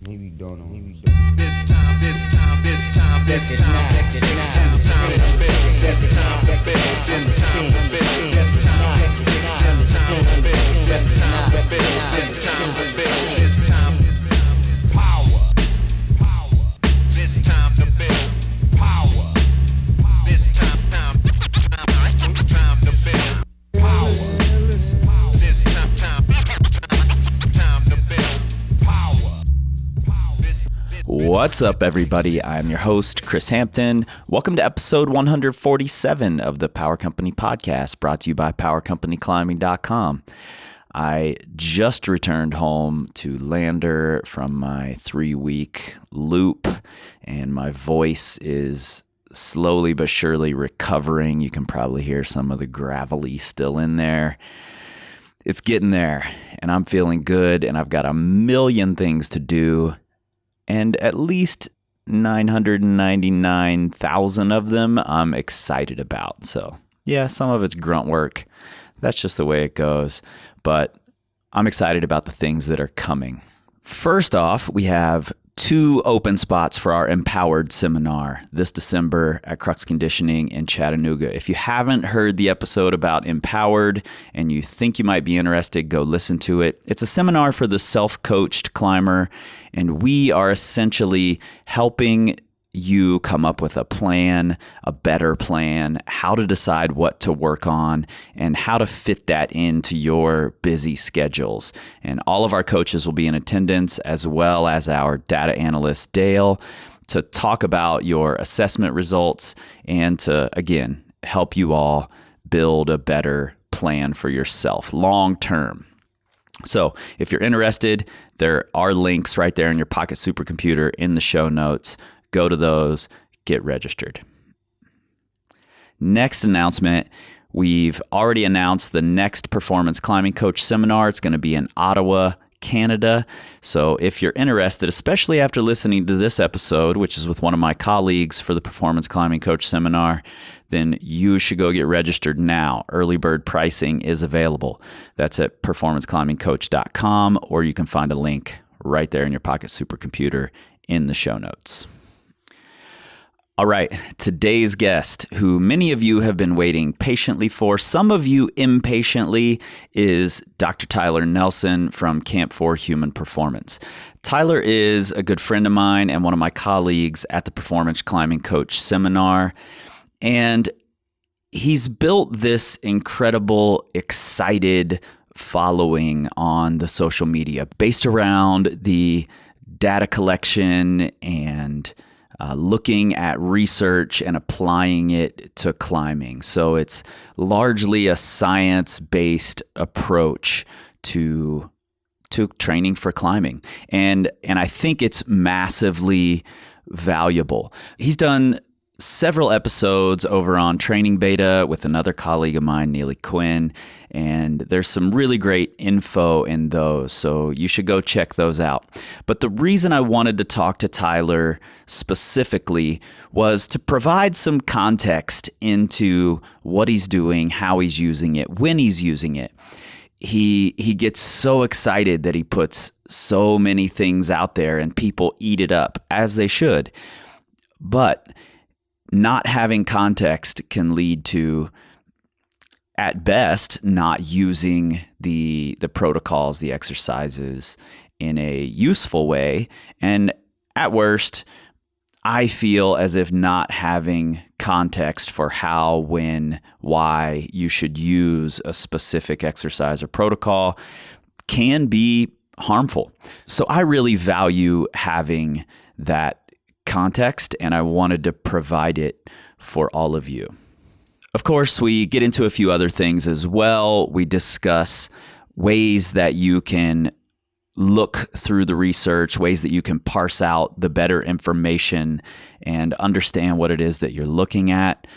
Maybe don't know. This time, this time, this time, this time, this time to build, this time to build, this time to build, this time to build, this time to build, this time to build, this time power, this time to build power, this time to build power, this time to build power. What's up, everybody? I'm your host, Chris Hampton. Welcome to episode 147 of the Power Company Podcast, brought to you by PowerCompanyClimbing.com. I just returned home to Lander from my 3-week loop, and my voice is slowly but surely recovering. You can probably hear some of the gravelly still in there. It's getting there, and I'm feeling good, and I've got a million things to do. And at least 999,000 of them I'm excited about. So yeah, some of it's grunt work. That's just the way it goes. But I'm excited about the things that are coming. First off, we have 2 open spots for our Empowered seminar this December at Crux Conditioning in Chattanooga. If you haven't heard the episode about Empowered and you think you might be interested, go listen to it. It's a seminar for the self-coached climber, and we are essentially helping you come up with a plan, a better plan, how to decide what to work on, and how to fit that into your busy schedules. And all of our coaches will be in attendance, as well as our data analyst, Dale, to talk about your assessment results and to, again, help you all build a better plan for yourself long term. So if you're interested, there are links right there in your pocket supercomputer in the show notes. Go to those, get registered. Next announcement, we've already announced the next Performance Climbing Coach Seminar. It's going to be in Ottawa, Canada. So if you're interested, especially after listening to this episode, which is with one of my colleagues for the Performance Climbing Coach Seminar, then you should go get registered now. Early bird pricing is available. That's at performanceclimbingcoach.com, or you can find a link right there in your pocket supercomputer in the show notes. All right, today's guest, who many of you have been waiting patiently for, some of you impatiently, is Dr. Tyler Nelson from Camp for Human Performance. Tyler is a good friend of mine and one of my colleagues at the Performance Climbing Coach Seminar, and he's built this incredible, excited following on the social media based around the data collection and looking at research and applying it to climbing. So it's largely a science-based approach to training for climbing. And I think it's massively valuable. He's done several episodes over on Training Beta with another colleague of mine, Neely Quinn, and there's some really great info in those, so you should go check those out. But the reason I wanted to talk to Tyler specifically was to provide some context into what he's doing, how he's using it, when he's using it. He gets so excited that he puts so many things out there and people eat it up, as they should. But not having context can lead to, at best, not using the protocols, the exercises in a useful way. And at worst, I feel as if not having context for how, when, why you should use a specific exercise or protocol can be harmful. So I really value having that context, and I wanted to provide it for all of you. Of course, we get into a few other things as well. We discuss ways that you can look through the research, ways that you can parse out the better information and understand what it is that you're looking at.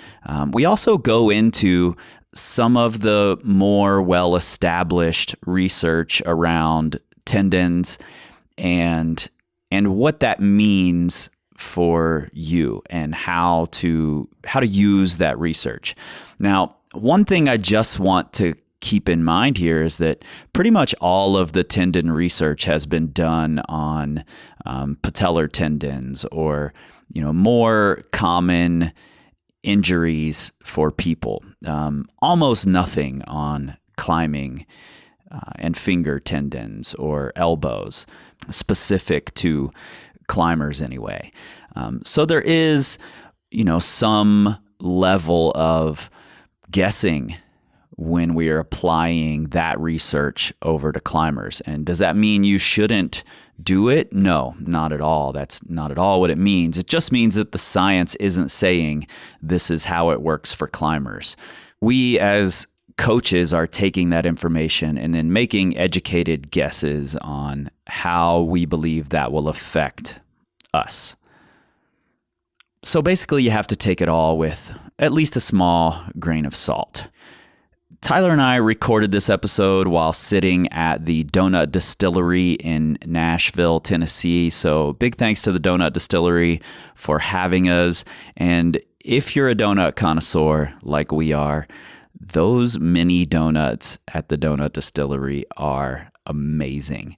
We also go into some of the more well-established research around tendons and what that means for you and how to use that research. Now, one thing I just want to keep in mind here is that pretty much all of the tendon research has been done on patellar tendons or, more common injuries for people. Almost nothing on climbing and finger tendons or elbows, specific to climbers anyway. So there is, some level of guessing when we are applying that research over to climbers. And does that mean you shouldn't do it? No, not at all. That's not at all what it means. It just means that the science isn't saying this is how it works for climbers. We as coaches are taking that information and then making educated guesses on how we believe that will affect us. So basically, you have to take it all with at least a small grain of salt. Tyler and I recorded this episode while sitting at the Donut Distillery in Nashville, Tennessee. So big thanks to the Donut Distillery for having us. And if you're a donut connoisseur like we are, those mini donuts at the Donut Distillery are amazing.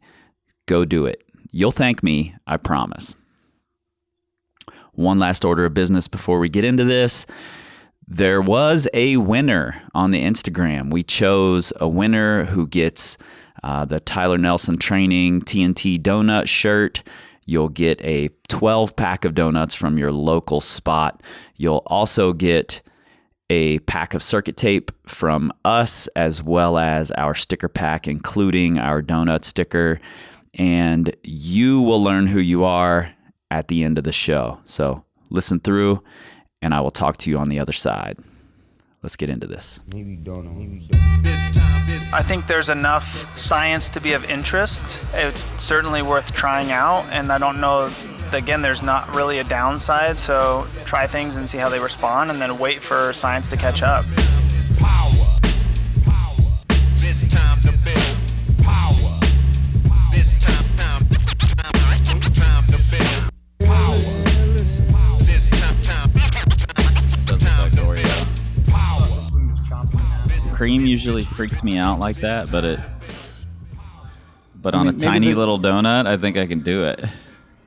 Go do it. You'll thank me, I promise. One last order of business before we get into this. There was a winner on the Instagram. We chose a winner who gets the Tyler Nelson Training TNT Donut shirt. You'll get a 12-pack of donuts from your local spot. You'll also get a pack of circuit tape from us, as well as our sticker pack, including our donut sticker. And you will learn who you are at the end of the show. So listen through, and I will talk to you on the other side. Let's get into this. I think there's enough science to be of interest. It's certainly worth trying out, and I don't know, again, there's not really a downside, so try things and see how they respond, and then wait for science to catch up. This time to build power. This time to build power. This time to build power. Cream usually freaks me out like that, but on a tiny little donut, I think I can do it.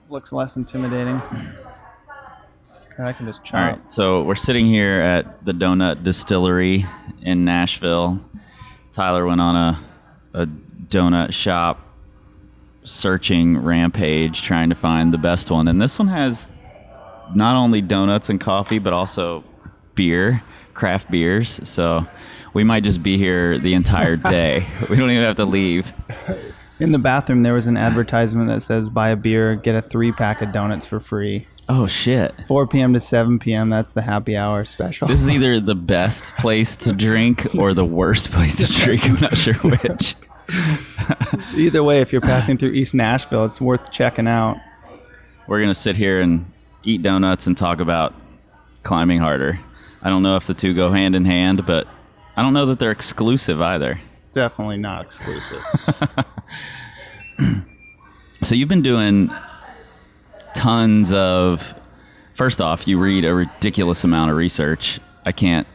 Looks less intimidating. And I can just chop. All right, so we're sitting here at the Donut Distillery in Nashville. Tyler went on a donut shop searching rampage trying to find the best one. And this one has not only donuts and coffee, but also beer, craft beers. So we might just be here the entire day. We don't even have to leave. In the bathroom, there was an advertisement that says, buy a beer, get a 3-pack of donuts for free. Oh, shit. 4 p.m. to 7 p.m., that's the happy hour special. This is either the best place to drink or the worst place to drink. I'm not sure which. Either way, if you're passing through East Nashville, it's worth checking out. We're going to sit here and eat donuts and talk about climbing harder. I don't know if the two go hand in hand, but I don't know that they're exclusive either. Definitely not exclusive. So you've been doing tons of, first off, you read a ridiculous amount of research. I can't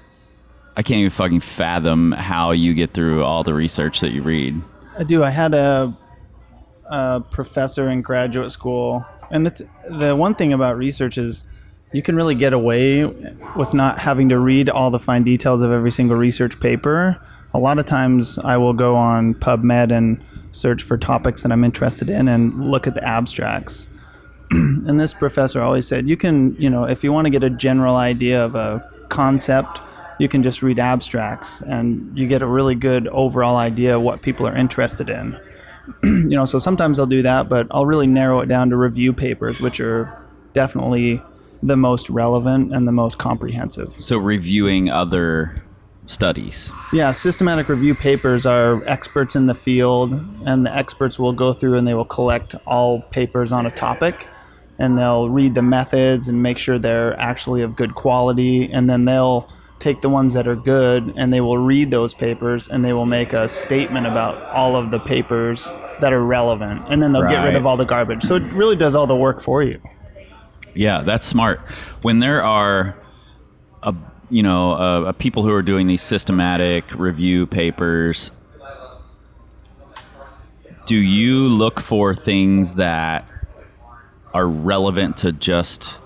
even fucking fathom how you get through all the research that you read. I do. I had a professor in graduate school, and the one thing about research is you can really get away with not having to read all the fine details of every single research paper. A lot of times I will go on PubMed and search for topics that I'm interested in and look at the abstracts. And this professor always said, you can, if you want to get a general idea of a concept, you can just read abstracts and you get a really good overall idea of what people are interested in. So sometimes I'll do that, but I'll really narrow it down to review papers, which are definitely the most relevant and the most comprehensive. So reviewing other studies. Yeah, systematic review papers are experts in the field, and the experts will go through and they will collect all papers on a topic, and they'll read the methods and make sure they're actually of good quality, and then they'll take the ones that are good and they will read those papers and they will make a statement about all of the papers that are relevant, and then they'll get rid of all the garbage. So it really does all the work for you. Yeah, that's smart. When there are people who are doing these systematic review papers, do you look for things that are relevant to just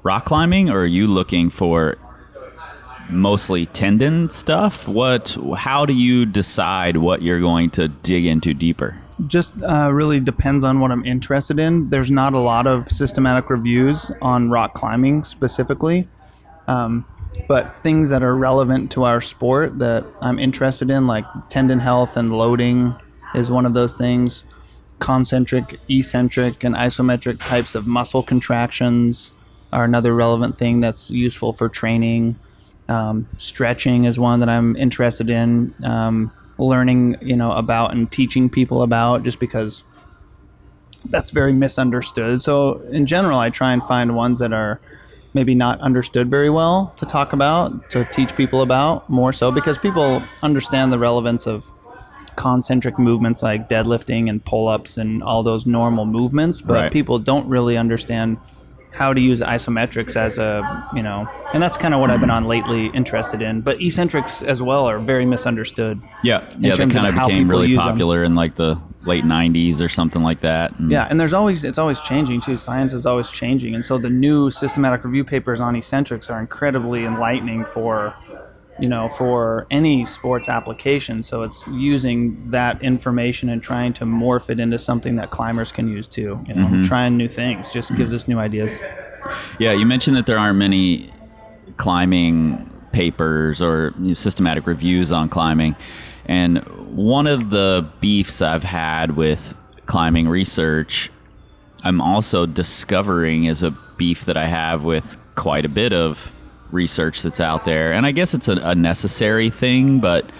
rock climbing, or are you looking for mostly tendon stuff? How do you decide what you're going to dig into deeper? Just really depends on what I'm interested in. There's not a lot of systematic reviews on rock climbing specifically, but things that are relevant to our sport that I'm interested in, like tendon health and loading, is one of those things. Concentric, eccentric, and isometric types of muscle contractions are another relevant thing that's useful for training. Stretching is one that I'm interested in learning, about and teaching people about, just because that's very misunderstood. So in general, I try and find ones that are maybe not understood very well to talk about, to teach people about more so, because people understand the relevance of concentric movements like deadlifting and pull-ups and all those normal movements, but right. People don't really understand how to use isometrics as and that's kind of what I've been on lately, interested in. But eccentrics as well are very misunderstood. Yeah, they kind of became really popular in like the late 90s or something like that. And it's always changing too. Science is always changing, and so the new systematic review papers on eccentrics are incredibly enlightening for any sports application. So it's using that information and trying to morph it into something that climbers can use too. Trying new things just gives us new ideas. Yeah, you mentioned that there aren't many climbing papers or systematic reviews on climbing. And one of the beefs I've had with climbing research, I'm also discovering, is a beef that I have with quite a bit of research that's out there. And I guess it's a necessary thing, but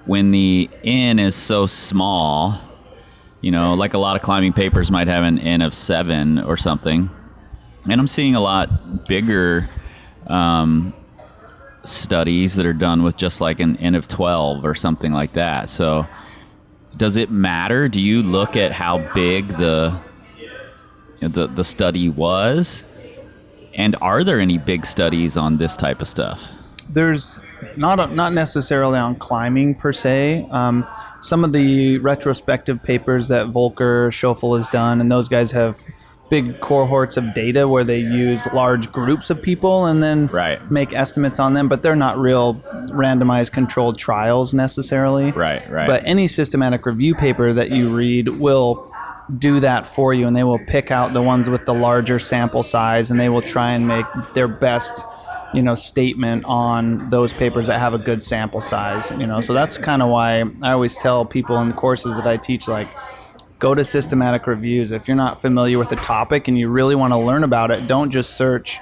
when the N is so small, like a lot of climbing papers might have an N of 7 or something, and I'm seeing a lot bigger studies that are done with just like an N of 12 or something like that. So does it matter? Do you look at how big the study was? And are there any big studies on this type of stuff? There's not necessarily on climbing per se. Some of the retrospective papers that Volker, Schoeffel has done, and those guys have big cohorts of data where they use large groups of people and then make estimates on them, but they're not real randomized controlled trials necessarily. Right. But any systematic review paper that you read will do that for you, and they will pick out the ones with the larger sample size, and they will try and make their best statement on those papers that have a good sample size. So that's kind of why I always tell people in the courses that I teach, like, go to systematic reviews. If you're not familiar with the topic and you really want to learn about it, don't just search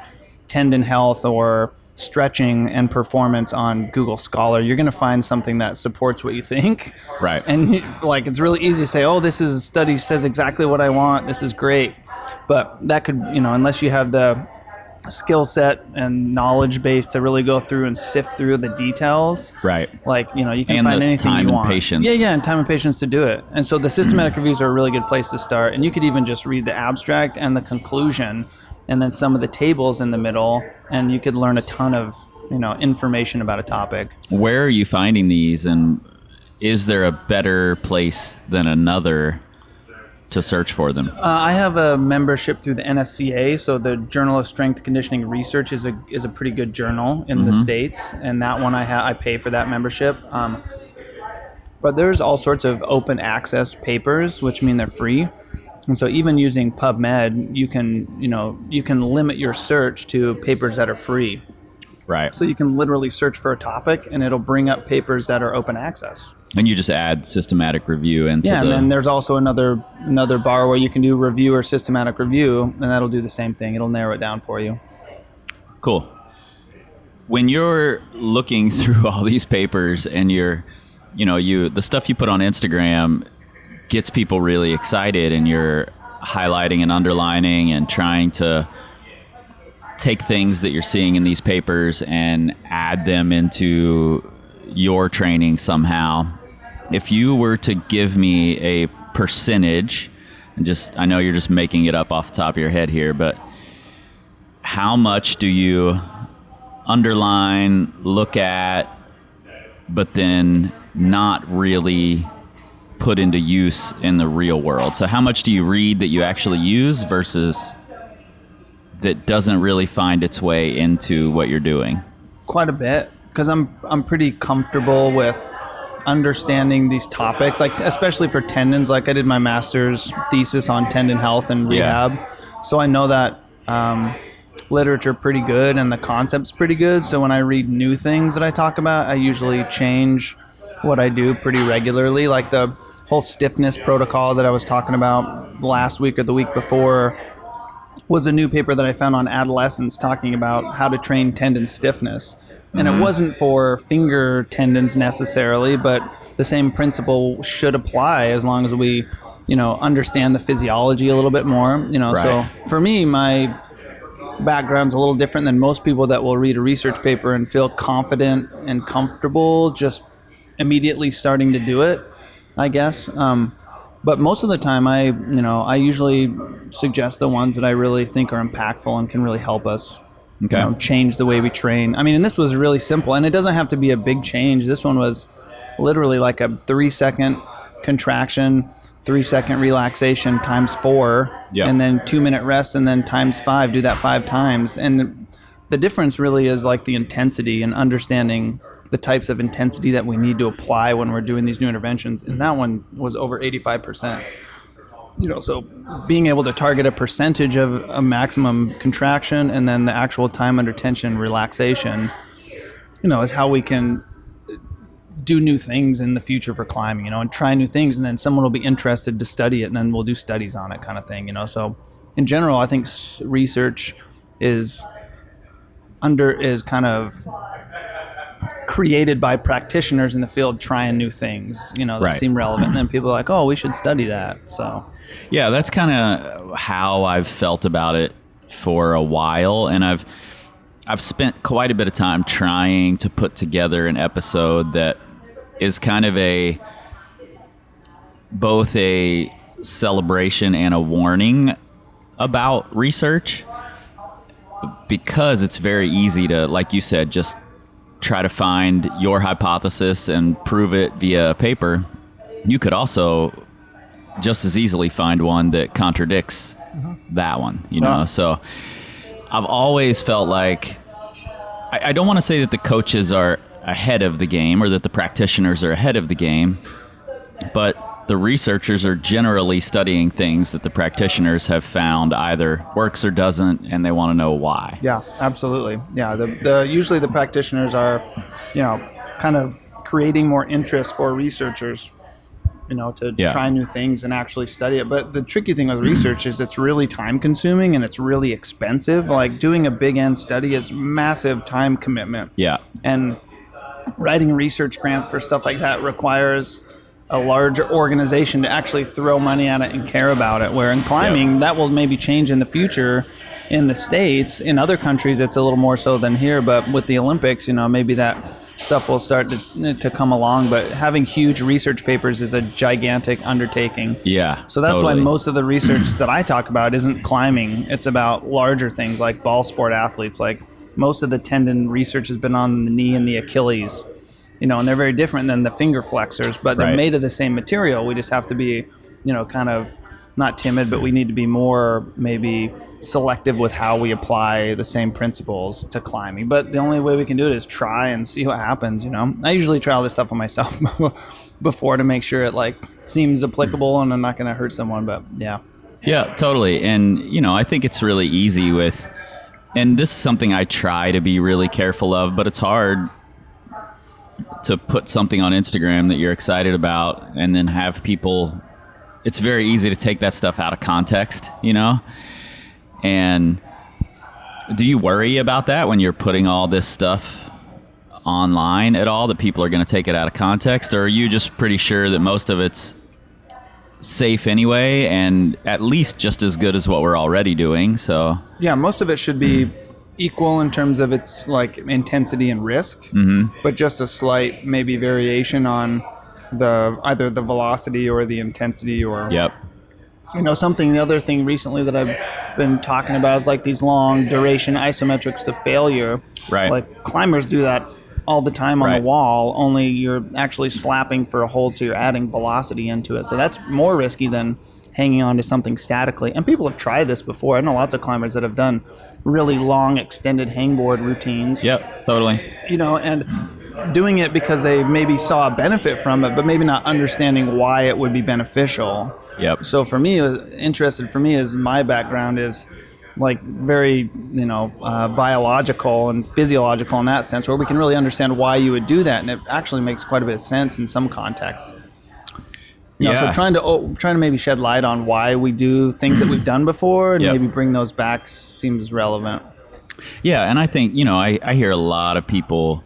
tendon health or stretching and performance on Google Scholar. You're going to find something that supports what you think. Right. And it's really easy to say, oh, this is study says exactly what I want. This is great. But that could, unless you have the skill set and knowledge base to really go through and sift through the details. Right. You can find anything you want. And patience. Yeah, and time and patience to do it. And so the systematic reviews are a really good place to start. And you could even just read the abstract and the conclusion, and then some of the tables in the middle, and you could learn a ton of information about a topic. Where are you finding these, and is there a better place than another to search for them? I have a membership through the NSCA, so the Journal of Strength Conditioning Research is a pretty good journal in the States, and that one I pay for that membership. But there's all sorts of open access papers, which mean they're free. And so even using PubMed, you can limit your search to papers that are free. Right. So you can literally search for a topic, and it'll bring up papers that are open access. And you just add systematic review into and then there's also another bar where you can do review or systematic review, and that'll do the same thing. It'll narrow it down for you. Cool. When you're looking through all these papers and the stuff you put on Instagram gets people really excited, and you're highlighting and underlining and trying to take things that you're seeing in these papers and add them into your training somehow. If you were to give me a percentage, and I know you're just making it up off the top of your head here, but how much do you underline, look at, but then not really put into use in the real world. So how much do you read that you actually use versus that doesn't really find its way into what you're doing? Quite a bit, because I'm pretty comfortable with understanding these topics, like especially for tendons. Like I did my master's thesis on tendon health and rehab, so I know that literature pretty good and the concept's pretty good. So when I read new things that I talk about, I usually change what I do pretty regularly. Like the whole stiffness protocol that I was talking about last week or the week before was a new paper that I found on adolescents talking about how to train tendon stiffness. And it wasn't for finger tendons necessarily, but the same principle should apply as long as we, understand the physiology a little bit more, Right. So for me, my background's a little different than most people that will read a research paper and feel confident and comfortable just immediately starting to do it, I guess. But most of the time, I usually suggest the ones that I really think are impactful and can really help us change the way we train. I mean, and this was really simple, and it doesn't have to be a big change. This one was literally like a 3-second contraction, 3-second relaxation times 4, and then 2-minute rest, and then times 5. Do that 5 times. And the difference really is like the intensity and understanding the types of intensity that we need to apply when we're doing these new interventions. And that one was over 85%. So being able to target a percentage of a maximum contraction and then the actual time under tension relaxation, is how we can do new things in the future for climbing, and try new things. And then someone will be interested to study it, and then we'll do studies on it, kind of thing, So in general, I think research is kind of created by practitioners in the field trying new things, that seem relevant. And then people are like, oh, we should study that. So yeah, that's kind of how I've felt about it for a while. And I've spent quite a bit of time trying to put together an episode that is kind of both a celebration and a warning about research, because it's very easy to, like you said, just try to find your hypothesis and prove it via paper. You could also just as easily find one that contradicts that one, So I've always felt like I don't want to say that the coaches are ahead of the game or that the practitioners are ahead of the game, but the researchers are generally studying things that the practitioners have found either works or doesn't, and they want to know why. Yeah, absolutely. Yeah, usually the practitioners are, kind of creating more interest for researchers, to try new things and actually study it. But the tricky thing with research is it's really time consuming and it's really expensive. Like doing a big end study is massive time commitment. Yeah. And writing research grants for stuff like that requires a large organization to actually throw money at it and care about it. Where in climbing, that will maybe change in the future in the States. In other countries, it's a little more so than here. But with the Olympics, maybe that stuff will start to come along. But having huge research papers is a gigantic undertaking. Yeah. So that's totally. why most of the research that I talk about isn't climbing. It's about larger things like ball sport athletes. Like most of the tendon research has been on the knee and the Achilles. And they're very different than the finger flexors, but they're made of the same material. We just have to be, kind of not timid, but we need to be more maybe selective with how we apply the same principles to climbing. But the only way we can do it is try and see what happens. I usually try all this stuff on myself before to make sure it seems applicable and I'm not going to hurt someone. But Yeah, totally. And, I think it's really easy and this is something I try to be really careful of, but it's hard to put something on Instagram that you're excited about and then have people, it's very easy to take that stuff out of context, And do you worry about that when you're putting all this stuff online at all, that people are going to take it out of context? Or are you just pretty sure that most of it's safe anyway and at least just as good as what we're already doing? So yeah, most of it should be equal in terms of its intensity and risk, but just a slight maybe variation on either the velocity or the intensity or The other thing recently that I've been talking about is like these long duration isometrics to failure. Right. Like climbers do that all the time on Right. the wall, only you're actually slapping for a hold, so you're adding velocity into it. So that's more risky than hanging on to something statically. And people have tried this before. I know lots of climbers that have done really long extended hangboard routines. Yep, totally. And doing it because they maybe saw a benefit from it, but maybe not understanding why it would be beneficial. Yep. So for me, interested for me is my background is like very, biological and physiological in that sense, where we can really understand why you would do that. And it actually makes quite a bit of sense in some contexts. So trying to maybe shed light on why we do things that we've done before and Yep. maybe bring those back seems relevant. Yeah, and I think, I hear a lot of people,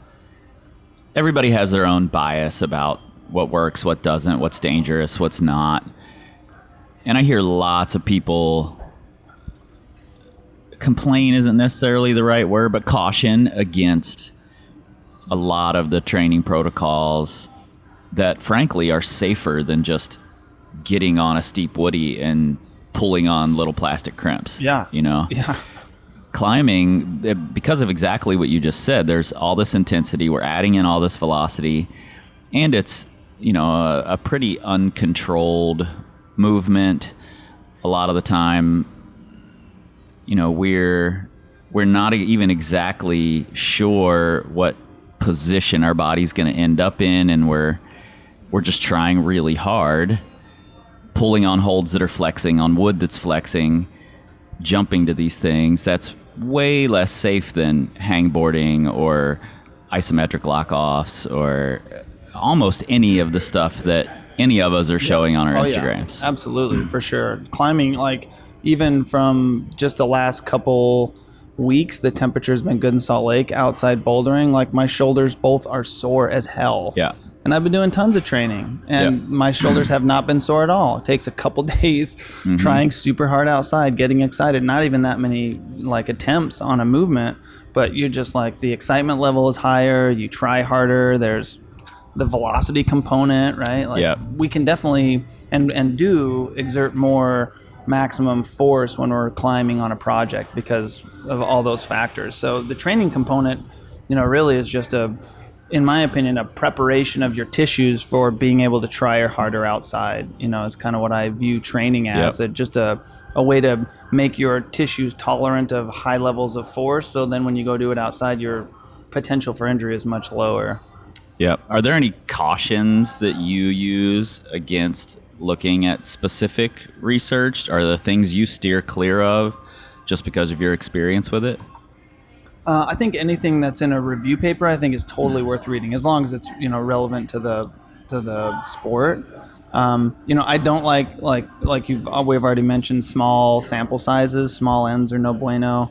everybody has their own bias about what works, what doesn't, what's dangerous, what's not. And I hear lots of people complain isn't necessarily the right word, but caution against a lot of the training protocols that frankly are safer than just getting on a steep woody and pulling on little plastic crimps. Yeah. Yeah. Climbing, because of exactly what you just said, there's all this intensity, we're adding in all this velocity, and it's, a pretty uncontrolled movement. A lot of the time, we're not even exactly sure what position our body's going to end up in, and we're just trying really hard, pulling on holds that are flexing, on wood that's flexing, jumping to these things. That's way less safe than hangboarding or isometric lock-offs or almost any of the stuff that any of us are showing on our Instagrams. Yeah. Absolutely, for sure. Climbing, like, even from just the last couple weeks, the temperature's been good in Salt Lake, outside bouldering, like my shoulders both are sore as hell. Yeah. And I've been doing tons of training, and my shoulders have not been sore at all. It takes a couple days trying super hard outside, getting excited, not even that many like attempts on a movement, but you're just like, the excitement level is higher, you try harder, there's the velocity component, right? Like we can definitely and do exert more maximum force when we're climbing on a project because of all those factors. So the training component, really is just in my opinion, a preparation of your tissues for being able to try harder outside, is kind of what I view training as. Just a way to make your tissues tolerant of high levels of force. So then when you go do it outside, your potential for injury is much lower. Yep. Are there any cautions that you use against looking at specific research? Are there things you steer clear of just because of your experience with it? I think anything that's in a review paper, I think is totally worth reading, as long as it's relevant to the sport. I don't like we've already mentioned, small sample sizes. Small N's are no bueno.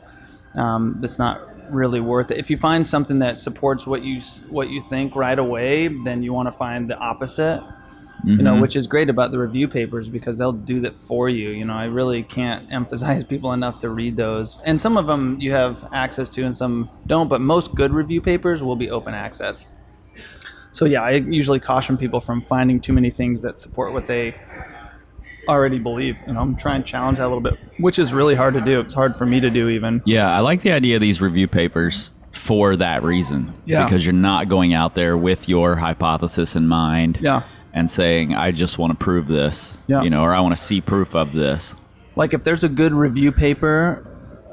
That's not really worth it. If you find something that supports what you think right away, then you want to find the opposite. Which is great about the review papers because they'll do that for you. I really can't emphasize people enough to read those. And some of them you have access to and some don't, but most good review papers will be open access. So yeah, I usually caution people from finding too many things that support what they already believe. I'm trying to challenge that a little bit, which is really hard to do. It's hard for me to do even. Yeah, I like the idea of these review papers for that reason. Yeah. Because you're not going out there with your hypothesis in mind. Yeah. And saying, I just want to prove this, Yeah. Or I want to see proof of this. Like if there's a good review paper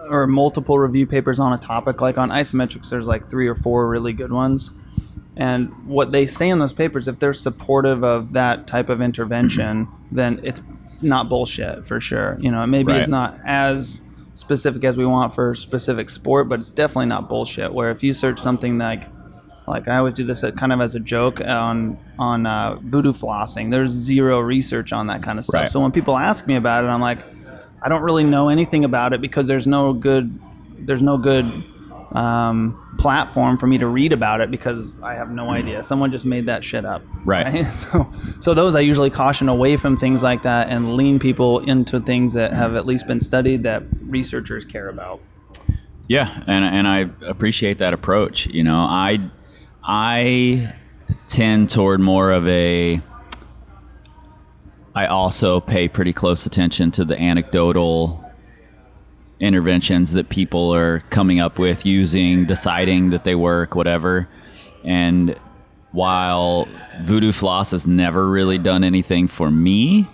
or multiple review papers on a topic, like on isometrics, there's like 3 or 4 really good ones. And what they say in those papers, if they're supportive of that type of intervention, then it's not bullshit for sure. Maybe it's not as specific as we want for a specific sport, but it's definitely not bullshit. Where if you search something like I always do this kind of as a joke on voodoo flossing. There's zero research on that kind of stuff. Right. So when people ask me about it, I'm like, I don't really know anything about it because there's no good platform for me to read about it because I have no idea. Someone just made that shit up. Right. So those I usually caution away from things like that and lean people into things that have at least been studied that researchers care about. Yeah, and I appreciate that approach. I tend toward more of a I also pay pretty close attention to the anecdotal interventions that people are coming up with, using, deciding that they work, whatever. And while voodoo floss has never really done anything for me,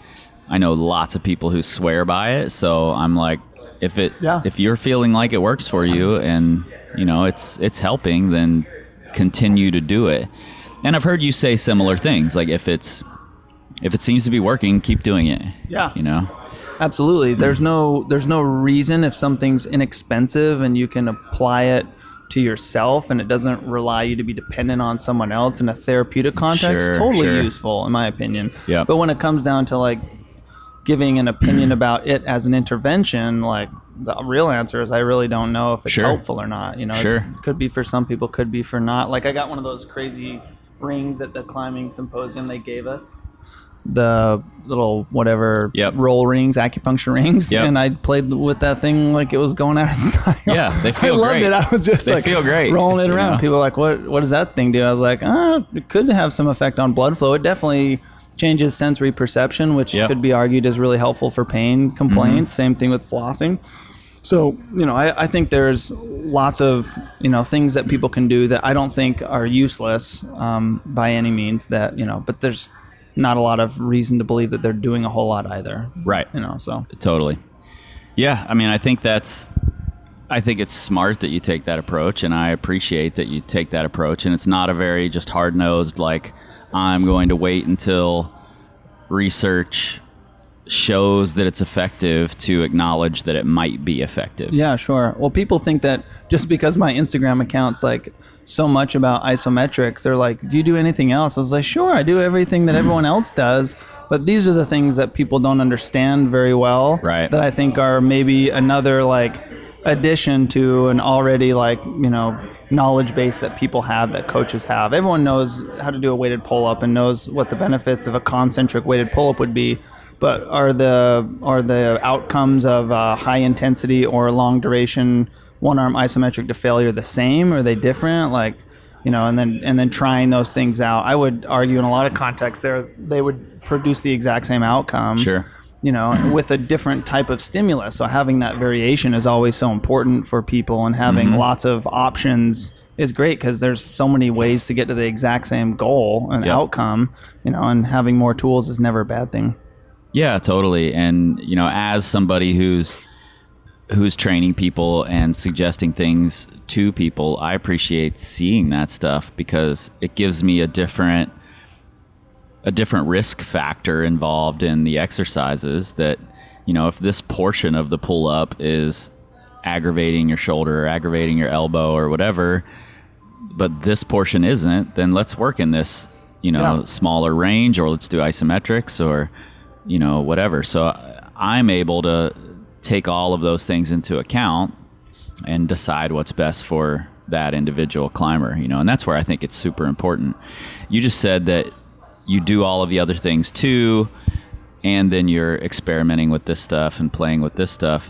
I know lots of people who swear by it. So I'm like, if you're feeling like it works for you and it's helping, then continue to do it. And I've heard you say similar things, like if it seems to be working, keep doing it. Yeah. Mm-hmm. Absolutely. There's no reason, if something's inexpensive and you can apply it to yourself and it doesn't rely you to be dependent on someone else in a therapeutic context, totally useful in my opinion. Yeah. But when it comes down to like giving an opinion about it as an intervention, like the real answer is I really don't know if it's helpful or not. It could be for some people, could be for not. Like I got one of those crazy rings at the climbing symposium they gave us, the little whatever roll rings, acupuncture rings, and I played with that thing like it was going out of style. Yeah, they feel great. I loved it. I was just feel great. rolling it around. People are like, what does that thing do? I was like, it could have some effect on blood flow. It definitely changes sensory perception, which could be argued as really helpful for pain complaints. Same thing with flossing. So, I think there's lots of, things that people can do that I don't think are useless by any means, that, but there's not a lot of reason to believe that they're doing a whole lot either. Right. So. Totally. Yeah. I mean, I think it's smart that you take that approach, and I appreciate that you take that approach. And it's not a very just hard-nosed, like, I'm going to wait until research shows that it's effective to acknowledge that it might be effective. Yeah, sure. Well, people think that just because my Instagram account's like so much about isometrics, they're like, do you do anything else? I was like, sure, I do everything that everyone else does, but these are the things that people don't understand very well, right, that I think are maybe another like addition to an already like, knowledge base that people have, that coaches have. Everyone knows how to do a weighted pull-up and knows what the benefits of a concentric weighted pull-up would be. But are the outcomes of high intensity or long duration one arm isometric to failure the same? Are they different? Like, and then trying those things out. I would argue in a lot of contexts they would produce the exact same outcome. Sure. With a different type of stimulus. So having that variation is always so important for people, and having lots of options is great because there's so many ways to get to the exact same goal and outcome, and having more tools is never a bad thing. Yeah, totally. And, as somebody who's training people and suggesting things to people, I appreciate seeing that stuff because it gives me a different risk factor involved in the exercises. That, if this portion of the pull up is aggravating your shoulder or aggravating your elbow or whatever, but this portion isn't, then let's work in this, smaller range, or let's do isometrics, or whatever. So I'm able to take all of those things into account and decide what's best for that individual climber, and that's where I think it's super important. You just said that you do all of the other things too, and then you're experimenting with this stuff and playing with this stuff.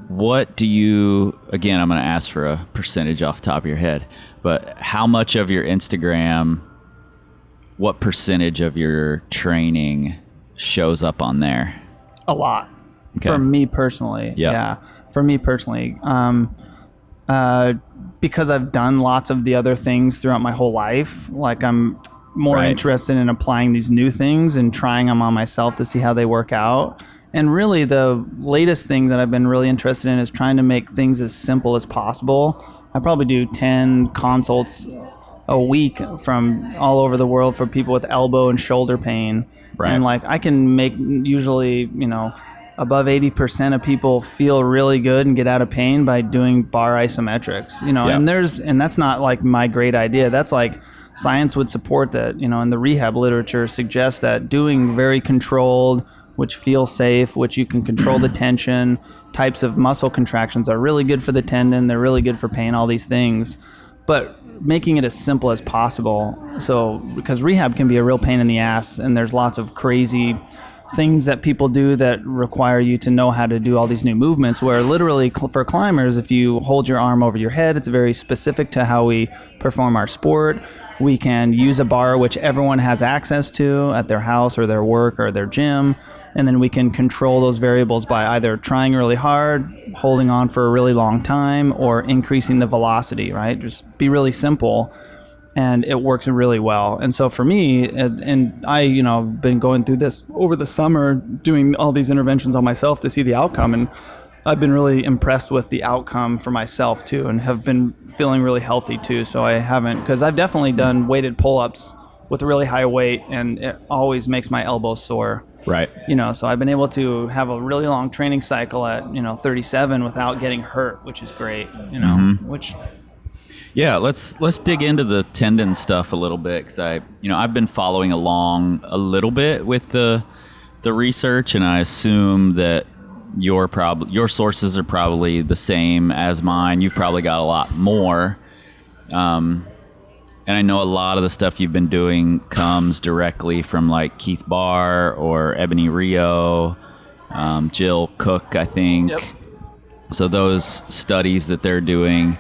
What do you, again, I'm going to ask for a percentage off the top of your head, but how much of your Instagram, what percentage of your training shows up on there? A lot. Okay. For me personally. Yep. Yeah. For me personally. Because I've done lots of the other things throughout my whole life, like I'm more interested in applying these new things and trying them on myself to see how they work out. And really the latest thing that I've been really interested in is trying to make things as simple as possible. I probably do 10 consults a week from all over the world for people with elbow and shoulder pain. Right. And like I can make usually, above 80% of people feel really good and get out of pain by doing bar isometrics, and that's not like my great idea. That's like science would support that, and the rehab literature suggests that doing very controlled, which feel safe, which you can control the tension, types of muscle contractions are really good for the tendon. They're really good for pain, all these things. But making it as simple as possible. So, because rehab can be a real pain in the ass, and there's lots of crazy things that people do that require you to know how to do all these new movements, where literally for climbers, if you hold your arm over your head, it's very specific to how we perform our sport. We can use a bar which everyone has access to at their house or their work or their gym, and then we can control those variables by either trying really hard, holding on for a really long time, or increasing the velocity, right? Just be really simple, and it works really well. And so for me, and I, have been going through this over the summer, doing all these interventions on myself to see the outcome, and I've been really impressed with the outcome for myself too, and have been feeling really healthy too. So I haven't, because I've definitely done weighted pull-ups with really high weight, and it always makes my elbows sore. Right. So I've been able to have a really long training cycle at 37 without getting hurt, which is great. Which. Yeah, let's dig into the tendon stuff a little bit, because I've been following along a little bit with the research, and I assume that your sources are probably the same as mine. You've probably got a lot more, and I know a lot of the stuff you've been doing comes directly from like Keith Barr or Ebony Rio, Jill Cook, I think. Yep. So those studies that they're doing,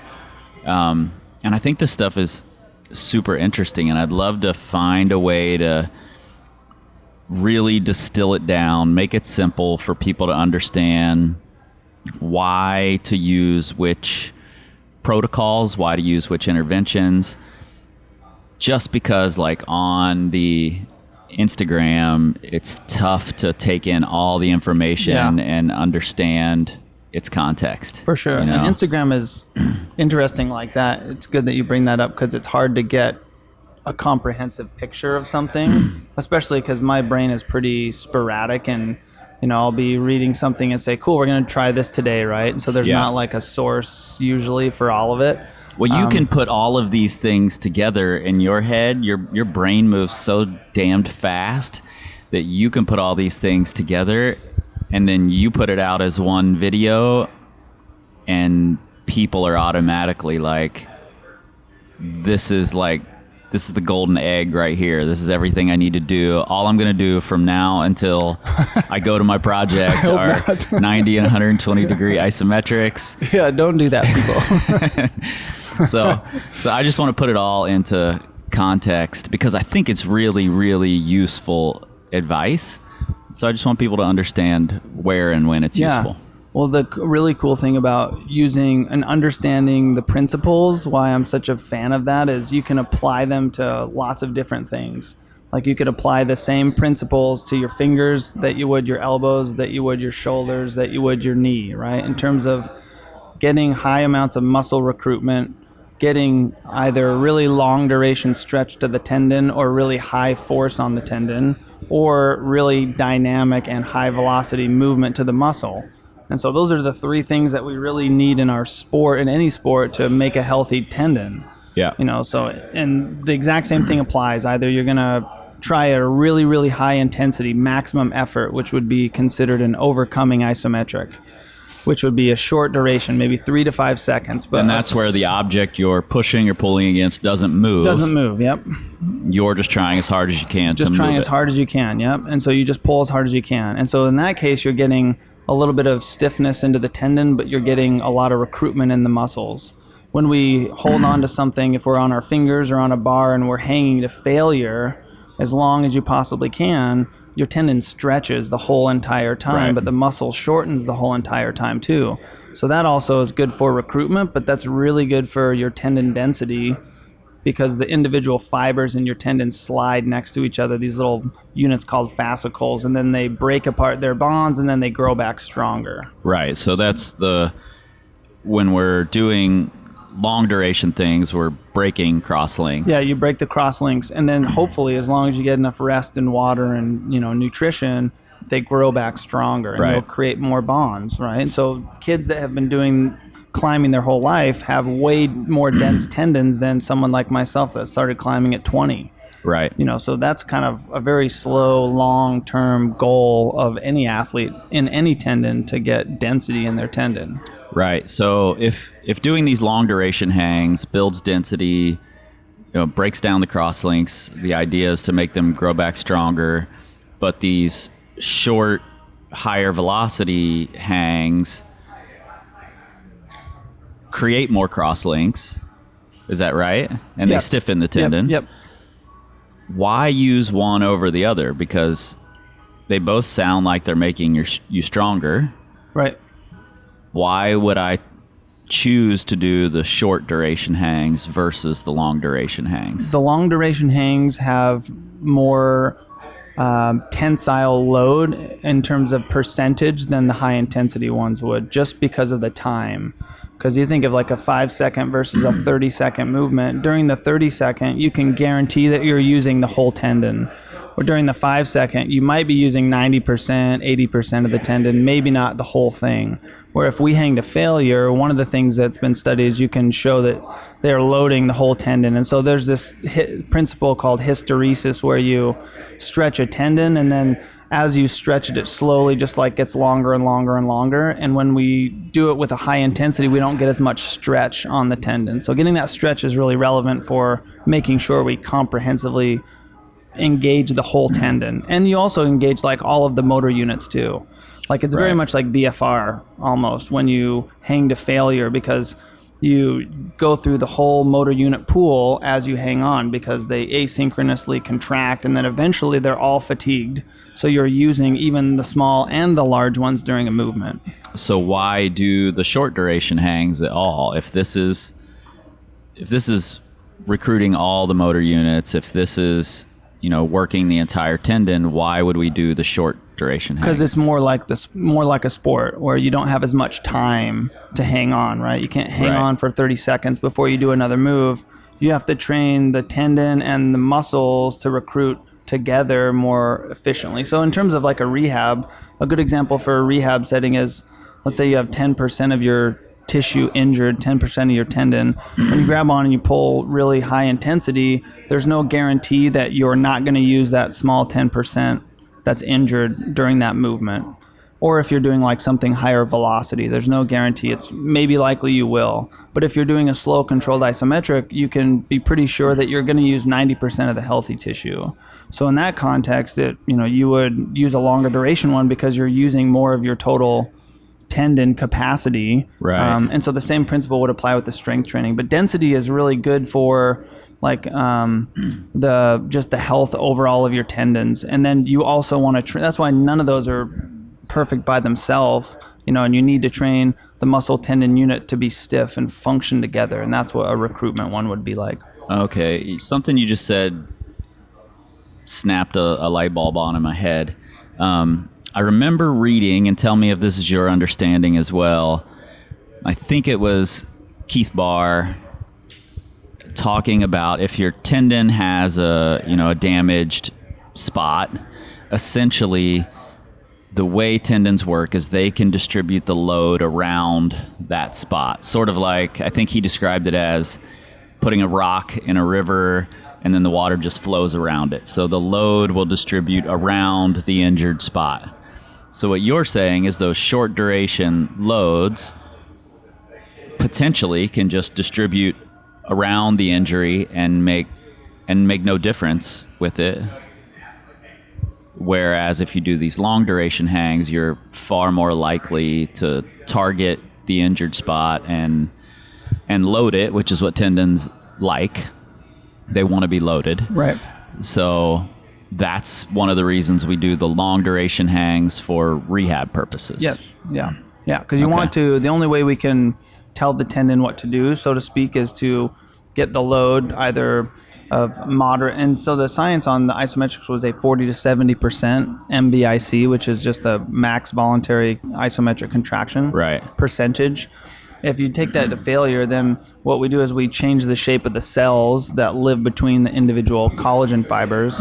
and I think this stuff is super interesting, and I'd love to find a way to really distill it down, make it simple for people to understand why to use which protocols, why to use which interventions. Just because like on the Instagram, it's tough to take in all the information and understand its context. For sure. And Instagram is interesting like that. It's good that you bring that up, because it's hard to get a comprehensive picture of something, especially because my brain is pretty sporadic, and I'll be reading something and say, cool, we're going to try this today, right? And so there's not like a source usually for all of it. Well, you can put all of these things together in your head. Your brain moves so damned fast that you can put all these things together, and then you put it out as one video, and people are automatically like, this is the golden egg right here. This is everything I need to do. All I'm going to do from now until I go to my project are 90 and 120 degree isometrics. Yeah, don't do that, people. So I just want to put it all into context, because I think it's really, really useful advice. So I just want people to understand where and when it's useful. Well, the really cool thing about using and understanding the principles, why I'm such a fan of that, is you can apply them to lots of different things. Like you could apply the same principles to your fingers that you would your elbows, that you would your shoulders, that you would your knee, right? In terms of getting high amounts of muscle recruitment, getting either really long duration stretch to the tendon or really high force on the tendon, or really dynamic and high velocity movement to the muscle. And so those are the three things that we really need in our sport, in any sport, to make a healthy tendon. Yeah. And the exact same thing applies. Either you're going to try a really, really high intensity maximum effort, which would be considered an overcoming isometric, which would be a short duration, maybe 3 to 5 seconds. But and that's where the object you're pushing or pulling against doesn't move. Doesn't move, yep. You're just trying as hard as you can just to trying move as it. hard as you can, yep. And so you just pull as hard as you can. And so in that case, you're getting a little bit of stiffness into the tendon, but you're getting a lot of recruitment in the muscles. When we hold on to something, if we're on our fingers or on a bar and we're hanging to failure, as long as you possibly can, your tendon stretches the whole entire time, Right. but the muscle shortens the whole entire time too. So that also is good for recruitment, but that's really good for your tendon density, because the individual fibers in your tendon slide next to each other, these little units called fascicles, and then they break apart their bonds, and then they grow back stronger. Right. So that's when we're doing long duration things, we're breaking cross links. Yeah, you break the cross links, and then hopefully, as long as you get enough rest and water and nutrition, they grow back stronger, and Right. they'll create more bonds, right? And so kids that have been doing climbing their whole life have way more dense tendons than someone like myself that started climbing at 20. Right. So that's kind of a very slow, long-term goal of any athlete in any tendon, to get density in their tendon. Right. So if doing these long duration hangs builds density, breaks down the cross links, the idea is to make them grow back stronger. But these short, higher velocity hangs create more cross links. Is that right? And they stiffen the tendon. Yep. Why use one over the other? Because they both sound like they're making you stronger. Right. Why would I choose to do the short duration hangs versus the long duration hangs? The long duration hangs have more tensile load in terms of percentage than the high intensity ones would, just because of the time. Because you think of like a 5-second versus a 30-second movement. During the 30-second, you can guarantee that you're using the whole tendon. Or during the 5-second, you might be using 90%, 80% of the tendon, maybe not the whole thing. Where if we hang to failure, one of the things that's been studied is you can show that they're loading the whole tendon. And so there's this principle called hysteresis, where you stretch a tendon, and then as you stretch it, it slowly just like gets longer and longer and longer. And when we do it with a high intensity, we don't get as much stretch on the tendon. So getting that stretch is really relevant for making sure we comprehensively engage the whole tendon. And you also engage like all of the motor units too. Like it's very much like BFR almost when you hang to failure, because you go through the whole motor unit pool as you hang on, because they asynchronously contract, and then eventually they're all fatigued. So you're using even the small and the large ones during a movement. So why do the short duration hangs at all? If this is recruiting all the motor units, if this is, working the entire tendon, why would we do the short duration hangs? Because it's more like a sport where you don't have as much time to hang on, right? You can't hang on for 30 seconds before you do another move. You have to train the tendon and the muscles to recruit together more efficiently. So in terms of like a rehab, a good example for a rehab setting is, let's say you have 10% of your tissue injured, 10% of your tendon. When you grab on and you pull really high intensity, there's no guarantee that you're not going to use that small 10% that's injured during that movement. Or if you're doing like something higher velocity, there's no guarantee. It's maybe likely you will. But if you're doing a slow controlled isometric, you can be pretty sure that you're going to use 90% of the healthy tissue. So in that context, you would use a longer duration one because you're using more of your total tendon capacity. Right. And so the same principle would apply with the strength training. But density is really good for like the health overall of your tendons. And then you also want to train. That's why none of those are perfect by themselves, and you need to train the muscle tendon unit to be stiff and function together. And that's what a recruitment one would be like. Okay. Something you just said snapped a light bulb on in my head. I remember reading, and tell me if this is your understanding as well. I think it was Keith Barr talking about if your tendon has a damaged spot, essentially the way tendons work is they can distribute the load around that spot. Sort of like, I think he described it as putting a rock in a river and then the water just flows around it. So the load will distribute around the injured spot. So what you're saying is those short duration loads potentially can just distribute around the injury and make no difference with it. Whereas if you do these long duration hangs, you're far more likely to target the injured spot and load it, which is what tendons like. They want to be loaded. Right. So that's one of the reasons we do the long duration hangs for rehab purposes. Yes. Yeah. Yeah. Because you want to, the only way we can tell the tendon what to do, so to speak, is to get the load either of moderate. And so the science on the isometrics was a 40 to 70% MVIC, which is just the max voluntary isometric contraction percentage. If you take that to failure, then what we do is we change the shape of the cells that live between the individual collagen fibers,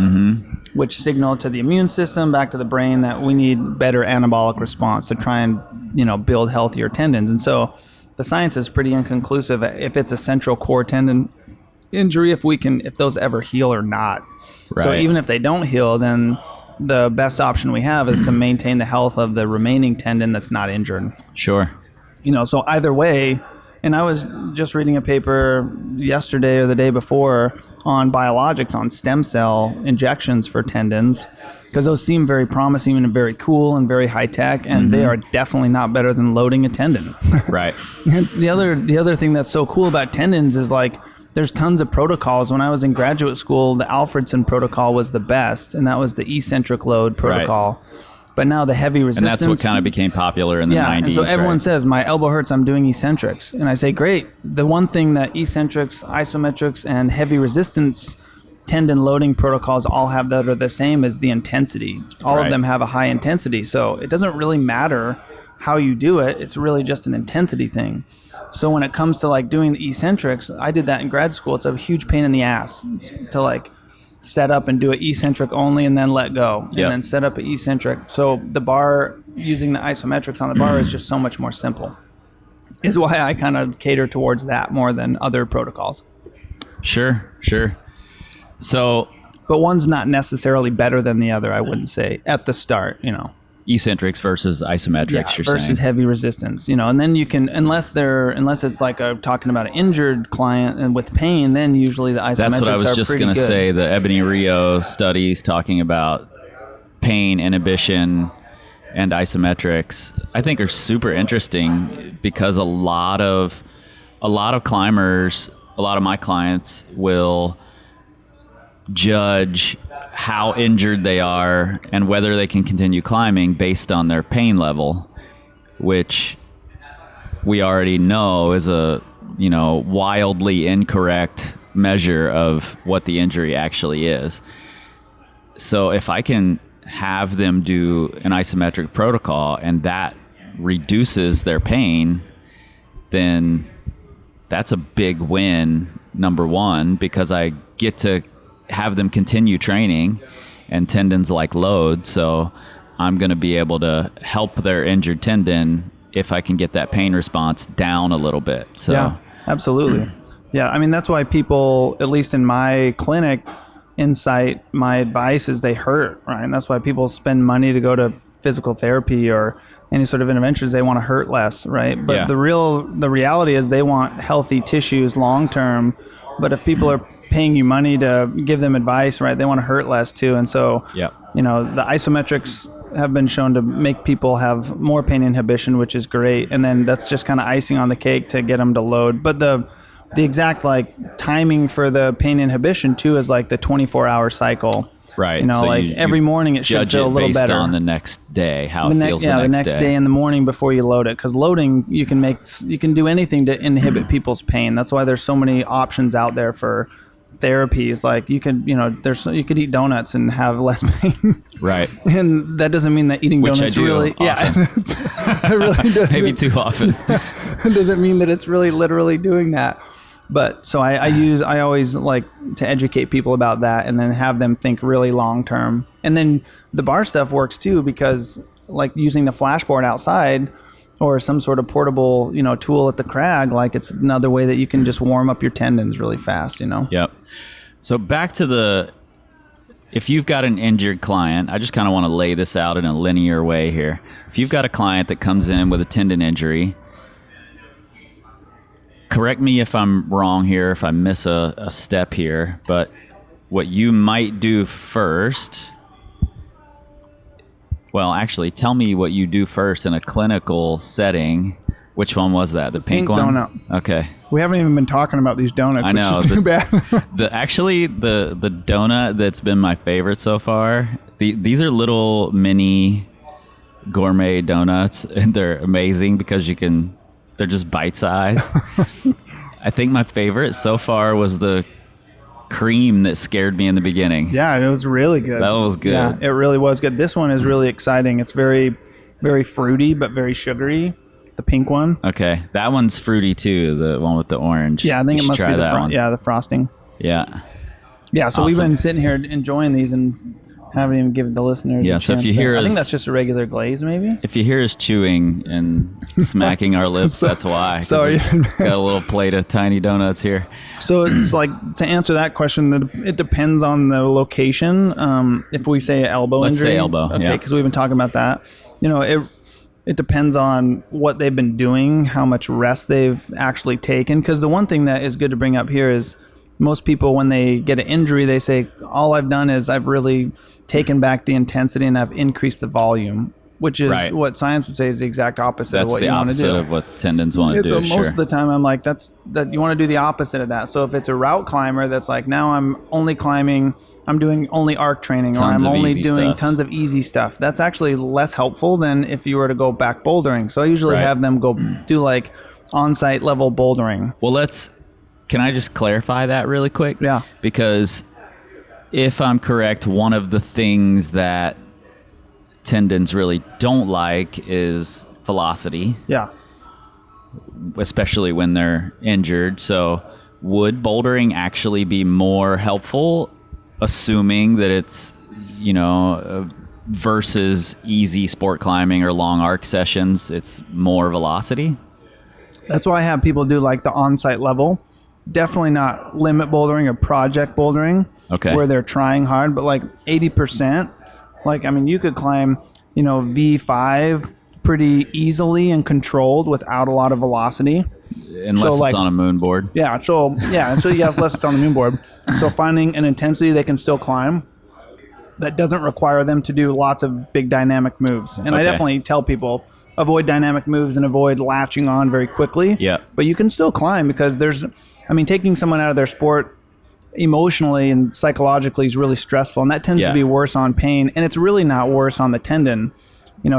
which signal to the immune system, back to the brain, that we need better anabolic response to try and, build healthier tendons. And so the science is pretty inconclusive if it's a central core tendon injury, if those ever heal or not. Right. So even if they don't heal, then the best option we have is to maintain the health of the remaining tendon that's not injured. Sure. So either way, And I was just reading a paper yesterday or the day before on biologics, on stem cell injections for tendons, because those seem very promising and very cool and very high tech, and they are definitely not better than loading a tendon. Right. And the other thing that's so cool about tendons is like there's tons of protocols. When I was in graduate school, the Alfredson protocol was the best, and that was the eccentric load protocol. Right. But now the heavy resistance. And that's what kind of became popular in the 90s. And so everyone says, my elbow hurts, I'm doing eccentrics. And I say, great. The one thing that eccentrics, isometrics, and heavy resistance tendon loading protocols all have that are the same is the intensity. All of them have a high intensity. So it doesn't really matter how you do it. It's really just an intensity thing. So when it comes to like doing the eccentrics, I did that in grad school. It's a huge pain in the ass to like set up and do an eccentric only and then let go and then set up an eccentric. So the bar, using the isometrics on the bar is just so much more simple, is why I kind of cater towards that more than other protocols. Sure. So, but one's not necessarily better than the other, I wouldn't say at the start, eccentrics versus isometrics, you're versus saying. Heavy resistance, and then you can, unless it's like talking about an injured client and with pain, then usually the isometrics are pretty good. That's what I was just going to say. The Ebony Rio studies talking about pain inhibition and isometrics, I think are super interesting because a lot of climbers, a lot of my clients will judge how injured they are and whether they can continue climbing based on their pain level, which we already know is a wildly incorrect measure of what the injury actually is. So if I can have them do an isometric protocol and that reduces their pain, then that's a big win, number one, because I get to have them continue training, and tendons like load, so I'm going to be able to help their injured tendon if I can get that pain response down a little bit. So yeah, absolutely. Yeah, I mean, that's why people, at least in my clinic insight, my advice is they hurt, right? And that's why people spend money to go to physical therapy or any sort of interventions. They want to hurt less, right? But the reality is they want healthy tissues long term. But if people are paying you money to give them advice, right, they want to hurt less too. And so, the isometrics have been shown to make people have more pain inhibition, which is great. And then that's just kind of icing on the cake to get them to load. But the exact like timing for the pain inhibition too is like the 24-hour cycle. Right. So like every morning it should feel a little better. Based on the next day, how it feels the next day. Yeah, the next day in the morning before you load it. Because loading, you can do anything to inhibit people's pain. That's why there's so many options out there for therapies. Like you could eat donuts and have less pain. Right. And that doesn't mean that eating donuts really it really doesn't. Maybe too often. It doesn't mean that it's really literally doing that. But so I always like to educate people about that and then have them think really long term. And then the bar stuff works too, because like using the flashboard outside or some sort of portable, tool at the crag, like it's another way that you can just warm up your tendons really fast, Yep. So back to if you've got an injured client, I just kind of want to lay this out in a linear way here. If you've got a client that comes in with a tendon injury, correct me if I'm wrong here, if I miss a step here, but what you might do first, well, actually, tell me what you do first in a clinical setting. Which one was that? The pink one? Donut. Okay. We haven't even been talking about these donuts, I know, which is too bad. the donut that's been my favorite so far, these are little mini gourmet donuts, and they're amazing because they're just bite size. I think my favorite so far was the cream that scared me in the beginning. Yeah, it was really good. That was good. Yeah, it really was good. This one is really exciting. It's very, very fruity, but very sugary. The pink one. Okay, that one's fruity too. The one with the orange. Yeah, I think it must be the frosting. Yeah. Yeah. So we've been sitting here enjoying these and haven't even given the listeners. Yeah. A So if you chance hear I think that's just a regular glaze, maybe. If you hear us chewing and smacking our lips, that's why. Sorry. Got a little plate of tiny donuts here. So it's like, to answer that question, it depends on the location. If we say elbow injury. Let's say elbow. Okay, because we've been talking about that. it depends on what they've been doing, how much rest they've actually taken. Because the one thing that is good to bring up here is most people, when they get an injury, they say, all I've done is I've really taken back the intensity and I've increased the volume, which is what science would say is the exact opposite of what you want to do. That's the opposite of what tendons want to do. So most of the time I'm like, that you want to do the opposite of that. So if it's a route climber that's like, now I'm only climbing, I'm doing only arc training, or I'm only doing tons of easy stuff, that's actually less helpful than if you were to go back bouldering. So I usually have them go do like on-site level bouldering. Well, can I just clarify that really quick? Yeah. Because if I'm correct, one of the things that tendons really don't like is velocity. Yeah. Especially when they're injured. So would bouldering actually be more helpful, assuming that it's, versus easy sport climbing or long arc sessions, it's more velocity? That's why I have people do like the on-site level. Definitely not limit bouldering or project bouldering, where they're trying hard, but like 80%. Like, I mean, you could climb, V5 pretty easily and controlled without a lot of velocity. Unless it's on a moon board. Yeah. So unless it's on the moon board. So finding an intensity they can still climb that doesn't require them to do lots of big dynamic moves. And I definitely tell people, avoid dynamic moves and avoid latching on very quickly. Yeah. But you can still climb because taking someone out of their sport emotionally and psychologically is really stressful, and that tends to be worse on pain, and it's really not worse on the tendon.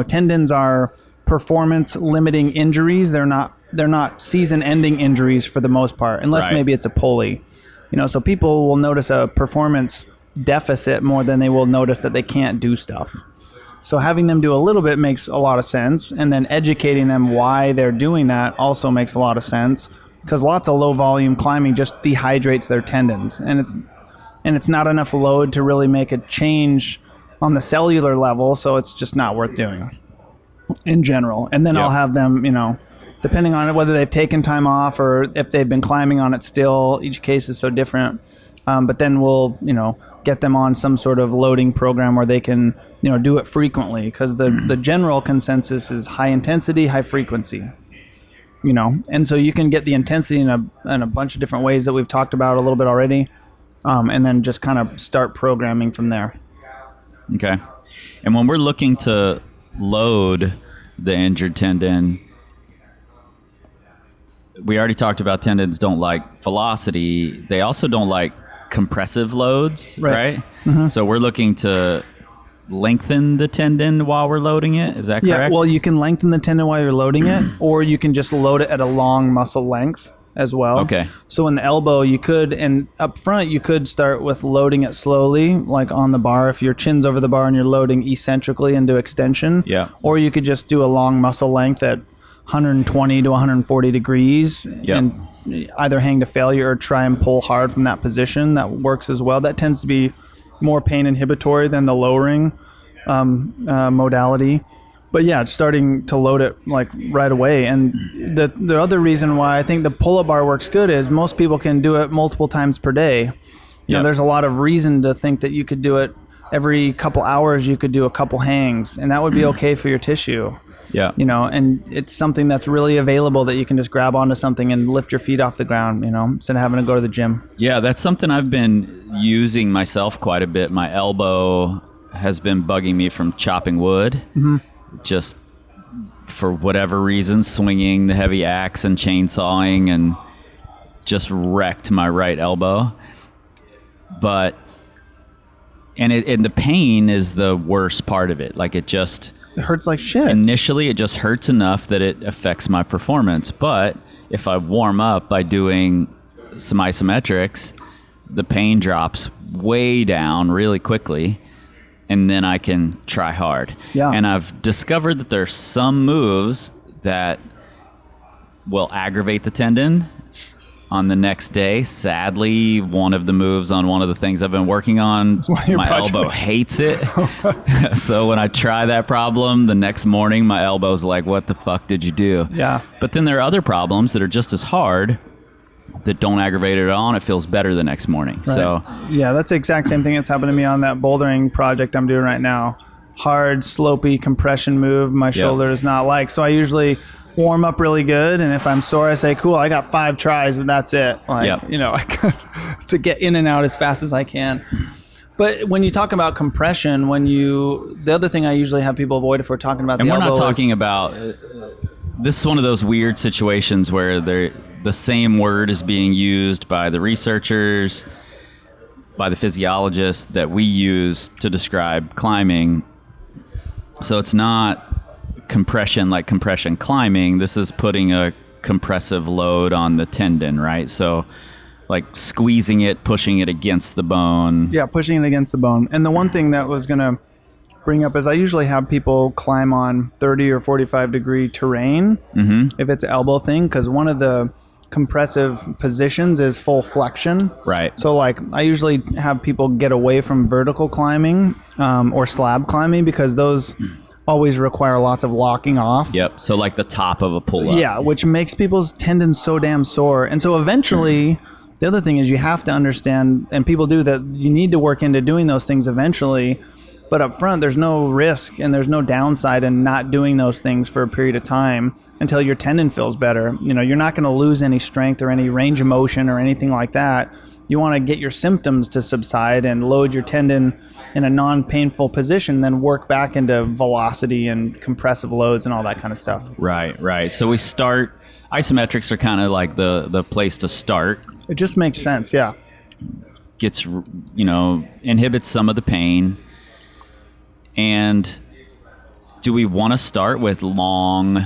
Tendons are performance limiting injuries. They're not season ending injuries for the most part, unless maybe it's a pulley. So people will notice a performance deficit more than they will notice that they can't do stuff. So having them do a little bit makes a lot of sense, and then educating them why they're doing that also makes a lot of sense. Because lots of low volume climbing just dehydrates their tendons, and it's not enough load to really make a change on the cellular level, so it's just not worth doing in general. And then I'll have them, depending on whether they've taken time off or if they've been climbing on it still, each case is so different. But then we'll, get them on some sort of loading program where they can, do it frequently, because the general consensus is high intensity, high frequency. And so you can get the intensity in a bunch of different ways that we've talked about a little bit already, and then just kind of start programming from there. Okay. And when we're looking to load the injured tendon, we already talked about tendons don't like velocity. They also don't like compressive loads, right? Mm-hmm. So we're looking to lengthen the tendon while we're loading it. Is that correct? Yeah, well, you can lengthen the tendon while you're loading it, or you can just load it at a long muscle length as well. Okay. So in the elbow, you could, and up front, you could start with loading it slowly, like on the bar. If your chin's over the bar and you're loading eccentrically into extension. Yeah. Or you could just do a long muscle length at 120 to 140 degrees and either hang to failure or try and pull hard from that position. That works as well. That tends to be more pain inhibitory than the lowering modality. But yeah, it's starting to load it like right away. And the other reason why I think the pull-up bar works good is most people can do it multiple times per day. You know, there's a lot of reason to think that you could do it every couple hours. You could do a couple hangs, and that would be okay for your tissue. Yeah. You know, and it's something that's really available that you can just grab onto something and lift your feet off the ground, you know, instead of having to go to the gym. Yeah, that's something I've been using myself quite a bit. My elbow has been bugging me from chopping wood. Mm-hmm. Just for whatever reason, swinging the heavy axe and chainsawing, and just wrecked my right elbow. But, and the pain is the worst part of it. Like it hurts like shit. Initially, it just hurts enough that it affects my performance. But if I warm up by doing some isometrics, the pain drops way down really quickly, and then I can try hard. Yeah. And I've discovered that there's some moves that will aggravate the tendon on the next day. Sadly, one of the moves on one of the things I've been working on, my elbow hates it. So when I try that problem, the next morning my elbow's like, what the fuck did you do? Yeah. But then there are other problems that are just as hard that don't aggravate it at all, and it feels better the next morning. Right. So yeah, that's the exact same thing that's happened to me on that bouldering project I'm doing right now. hard, slopey compression move my shoulder does not like. So I usually warm up really good, and if I'm sore, I say, cool, I got 5 tries, and that's it. Like, you know, I got to get in and out as fast as I can. But when you talk about compression, the other thing I usually have people avoid if we're talking about and the we're elbow not talking about, this is one of those weird situations where the same word is being used by the researchers, by the physiologists that we use to describe climbing. So it's not compression like compression climbing. This is putting a compressive load on the tendon, right? So like squeezing it, pushing it against the bone. Yeah, pushing it against the bone. And the one thing that was going to bring up is I usually have people climb on 30 or 45 degree terrain if it's elbow thing, because one of the compressive positions is full flexion. Right. So like I usually have people get away from vertical climbing or slab climbing, because those always require lots of locking off. Yep. So like the top of a pull-up. Yeah, which makes people's tendons so damn sore. And so eventually, the other thing is you have to understand, and people do, that you need to work into doing those things eventually. But up front, there's no risk and there's no downside in not doing those things for a period of time until your tendon feels better. You know, you're not going to lose any strength or any range of motion or anything like that. You want to get your symptoms to subside and load your tendon in a non-painful position, then work back into velocity and compressive loads and all that kind of stuff. Right. So we start, isometrics are kind of like the place to start. It just makes sense, yeah. Gets, inhibits some of the pain. And do we want to start with long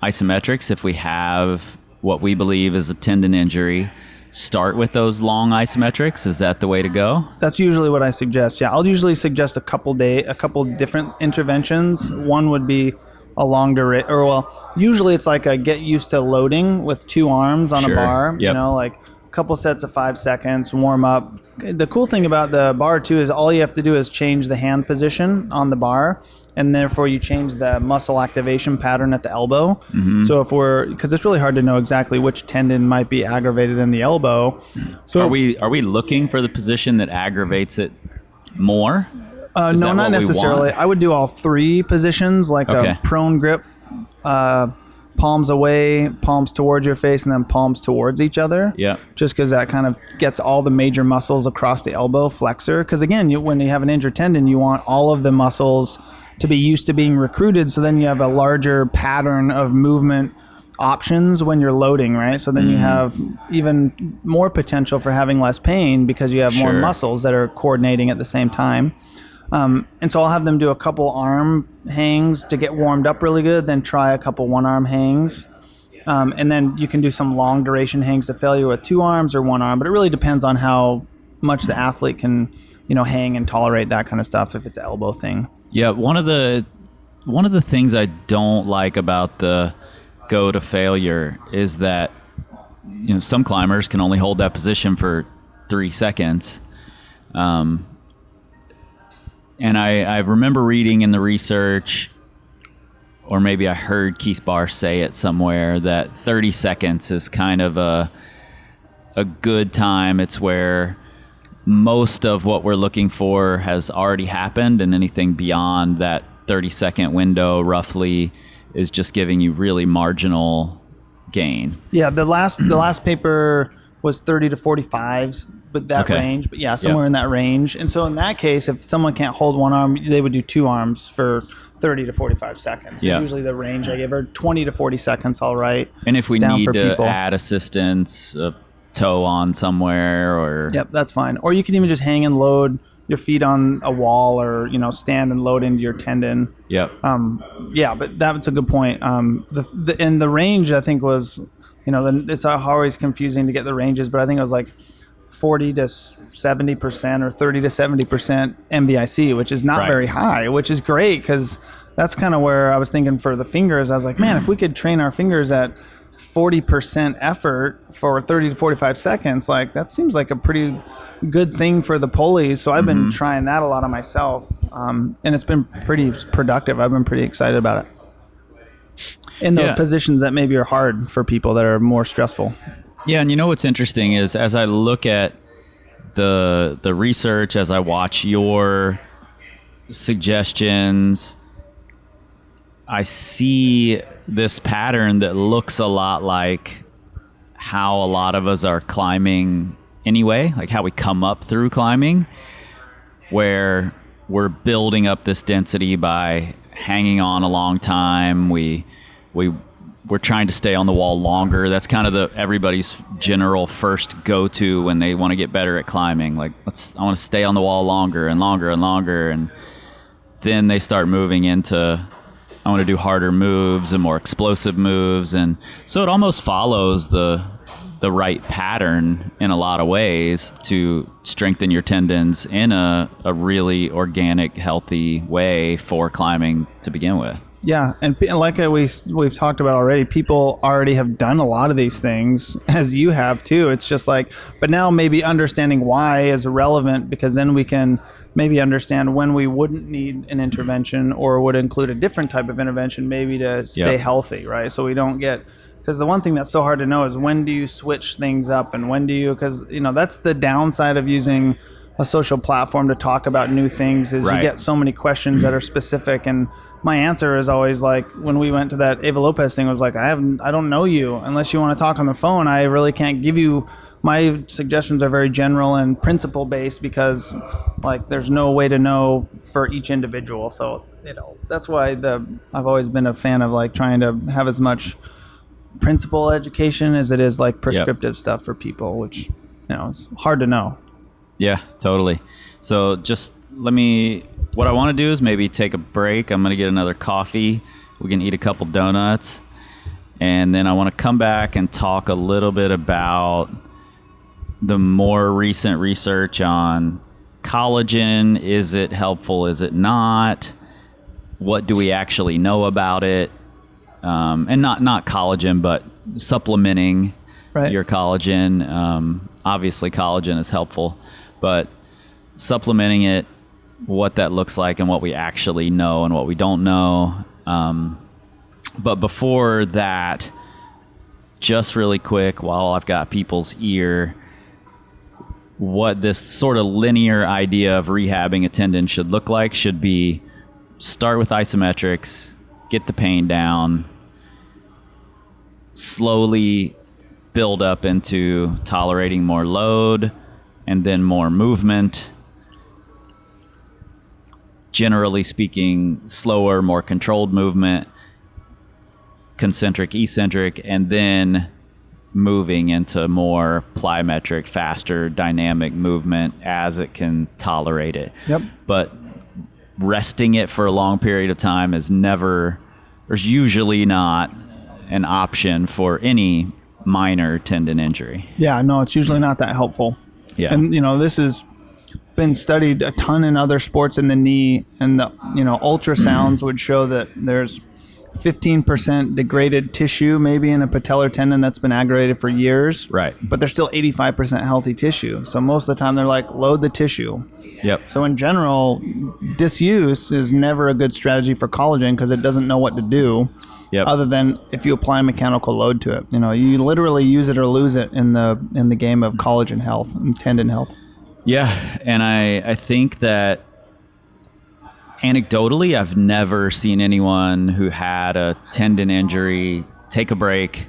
isometrics if we have what we believe is a tendon injury? Start with those long isometrics? Is that the way to go? That's usually what I suggest. Yeah, I'll usually suggest a couple different interventions. One would be a long duration, usually it's like a get used to loading with 2 arms on a bar. Yep. Like a couple sets of 5 seconds, warm up. The cool thing about the bar too is all you have to do is change the hand position on the bar, and therefore you change the muscle activation pattern at the elbow. So because it's really hard to know exactly which tendon might be aggravated in the elbow. So are we looking for the position that aggravates it more? No, not necessarily. I would do all 3 positions, like a prone grip, palms away, palms towards your face, and then palms towards each other. Yeah. Just because that kind of gets all the major muscles across the elbow flexor. Because again, when you have an injured tendon, you want all of the muscles to be used to being recruited. So then you have a larger pattern of movement options when you're loading, right? So then you have even more potential for having less pain because you have more muscles that are coordinating at the same time. And so I'll have them do a couple arm hangs to get warmed up really good, then try a couple 1-arm hangs. And then you can do some long duration hangs to failure with 2 arms or 1 arm, but it really depends on how much the athlete can, hang and tolerate that kind of stuff if it's an elbow thing. Yeah, one of the things I don't like about the go to failure is that some climbers can only hold that position for 3 seconds. And I remember reading in the research, or maybe I heard Keith Barr say it somewhere, that 30 seconds is kind of a good time. It's where most of what we're looking for has already happened, and anything beyond that 30-second window roughly is just giving you really marginal gain. Yeah, the last paper was 30 to 45s, but that range. But yeah, somewhere in that range. And so in that case, if someone can't hold 1 arm, they would do 2 arms for 30 to 45 seconds. Yeah. Usually the range I give her 20 to 40 seconds, all right. And if we need to add assistance, a toe on somewhere, or... Yep, that's fine. Or you can even just hang and load your feet on a wall, or stand and load into your tendon. Yep. Yeah, but that's a good point. The range I think was, it's always confusing to get the ranges, but I think it was like 40 to 70% or 30 to 70% MVIC, which is not very high, which is great, because that's kind of where I was thinking for the fingers. I was like, man, if we could train our fingers at 40% effort for 30 to 45 seconds, like that seems like a pretty good thing for the pulleys. So I've been trying that a lot on myself, and it's been pretty productive. I've been pretty excited about it in those positions that maybe are hard for people that are more stressful. Yeah, and what's interesting is, as I look at the research, as I watch your suggestions, I see this pattern that looks a lot like how a lot of us are climbing anyway, like how we come up through climbing, where we're building up this density by hanging on a long time. We're trying to stay on the wall longer. That's kind of everybody's general first go-to when they want to get better at climbing. Like, I want to stay on the wall longer and longer and longer. And then they start moving into, I want to do harder moves and more explosive moves. And so it almost follows the right pattern in a lot of ways to strengthen your tendons in a really organic, healthy way for climbing to begin with. Yeah, and like we've talked about already, people already have done a lot of these things, as you have too. It's just like, but now maybe understanding why is relevant, because then we can maybe understand when we wouldn't need an intervention or would include a different type of intervention, maybe to stay healthy, right? So we don't get, because the one thing that's so hard to know is when do you switch things up and when do you, because that's the downside of using a social platform to talk about new things is you get so many questions that are specific. And my answer is always like, when we went to that Ava Lopez thing, was like, I don't know you. Unless you want to talk on the phone, I really can't give you, my suggestions are very general and principle based, because like there's no way to know for each individual. So, that's why I've always been a fan of like trying to have as much principle education as it is like prescriptive stuff for people, which, it's hard to know. Yeah, totally. So just what I want to do is maybe take a break. I'm going to get another coffee. We can eat a couple donuts. And then I want to come back and talk a little bit about the more recent research on collagen. Is it helpful? Is it not? What do we actually know about it? And not collagen, but supplementing your collagen. Obviously, collagen is helpful, but supplementing it, what that looks like and what we actually know and what we don't know. But before that, just really quick, while I've got people's ear, what this sort of linear idea of rehabbing a tendon should look like should be start with isometrics, get the pain down, slowly build up into tolerating more load and then more movement. Generally speaking, slower, more controlled movement, concentric, eccentric, and then moving into more plyometric, faster, dynamic movement as it can tolerate it. Yep. But resting it for a long period of time is there's usually not an option for any minor tendon injury. Yeah, no, it's usually not that helpful. Yeah. And, this has been studied a ton in other sports in the knee, and the, ultrasounds would show that there's 15% degraded tissue maybe in a patellar tendon that's been aggravated for years. Right. But there's still 85% healthy tissue. So most of the time they're like, load the tissue. Yep. So in general, disuse is never a good strategy for collagen because it doesn't know what to do. Yep. Other than if you apply mechanical load to it. You literally use it or lose it in the game of collagen health and tendon health. Yeah, and I think that anecdotally, I've never seen anyone who had a tendon injury take a break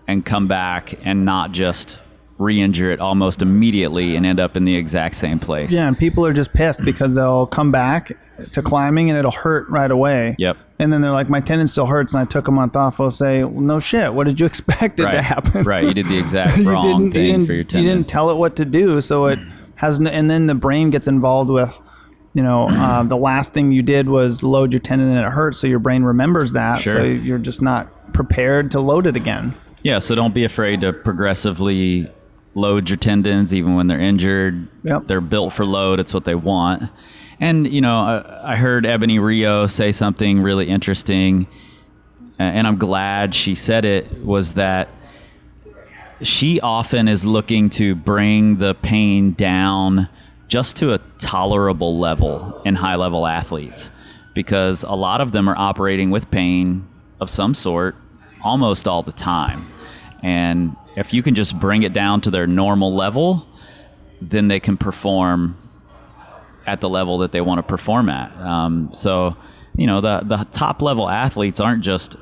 and come back and not just re-injure it almost immediately and end up in the exact same place. Yeah, and people are just pissed because they'll come back to climbing and it'll hurt right away. Yep. And then they're like, my tendon still hurts and I took a month off. I'll say, well, no shit. What did you expect it to happen? Right. You did the exact wrong thing for your tendon. You didn't tell it what to do. So it has, and then the brain gets involved with, the last thing you did was load your tendon and it hurts. So your brain remembers that. Sure. So you're just not prepared to load it again. Yeah. So don't be afraid to progressively load your tendons even when they're injured. Yep. They're built for load. It's what they want. And, I heard Ebony Rio say something really interesting, and I'm glad she said it, was that she often is looking to bring the pain down just to a tolerable level in high-level athletes, because a lot of them are operating with pain of some sort almost all the time. And if you can just bring it down to their normal level, then they can perform at the level that they want to perform at. So, you know, the top level athletes aren't just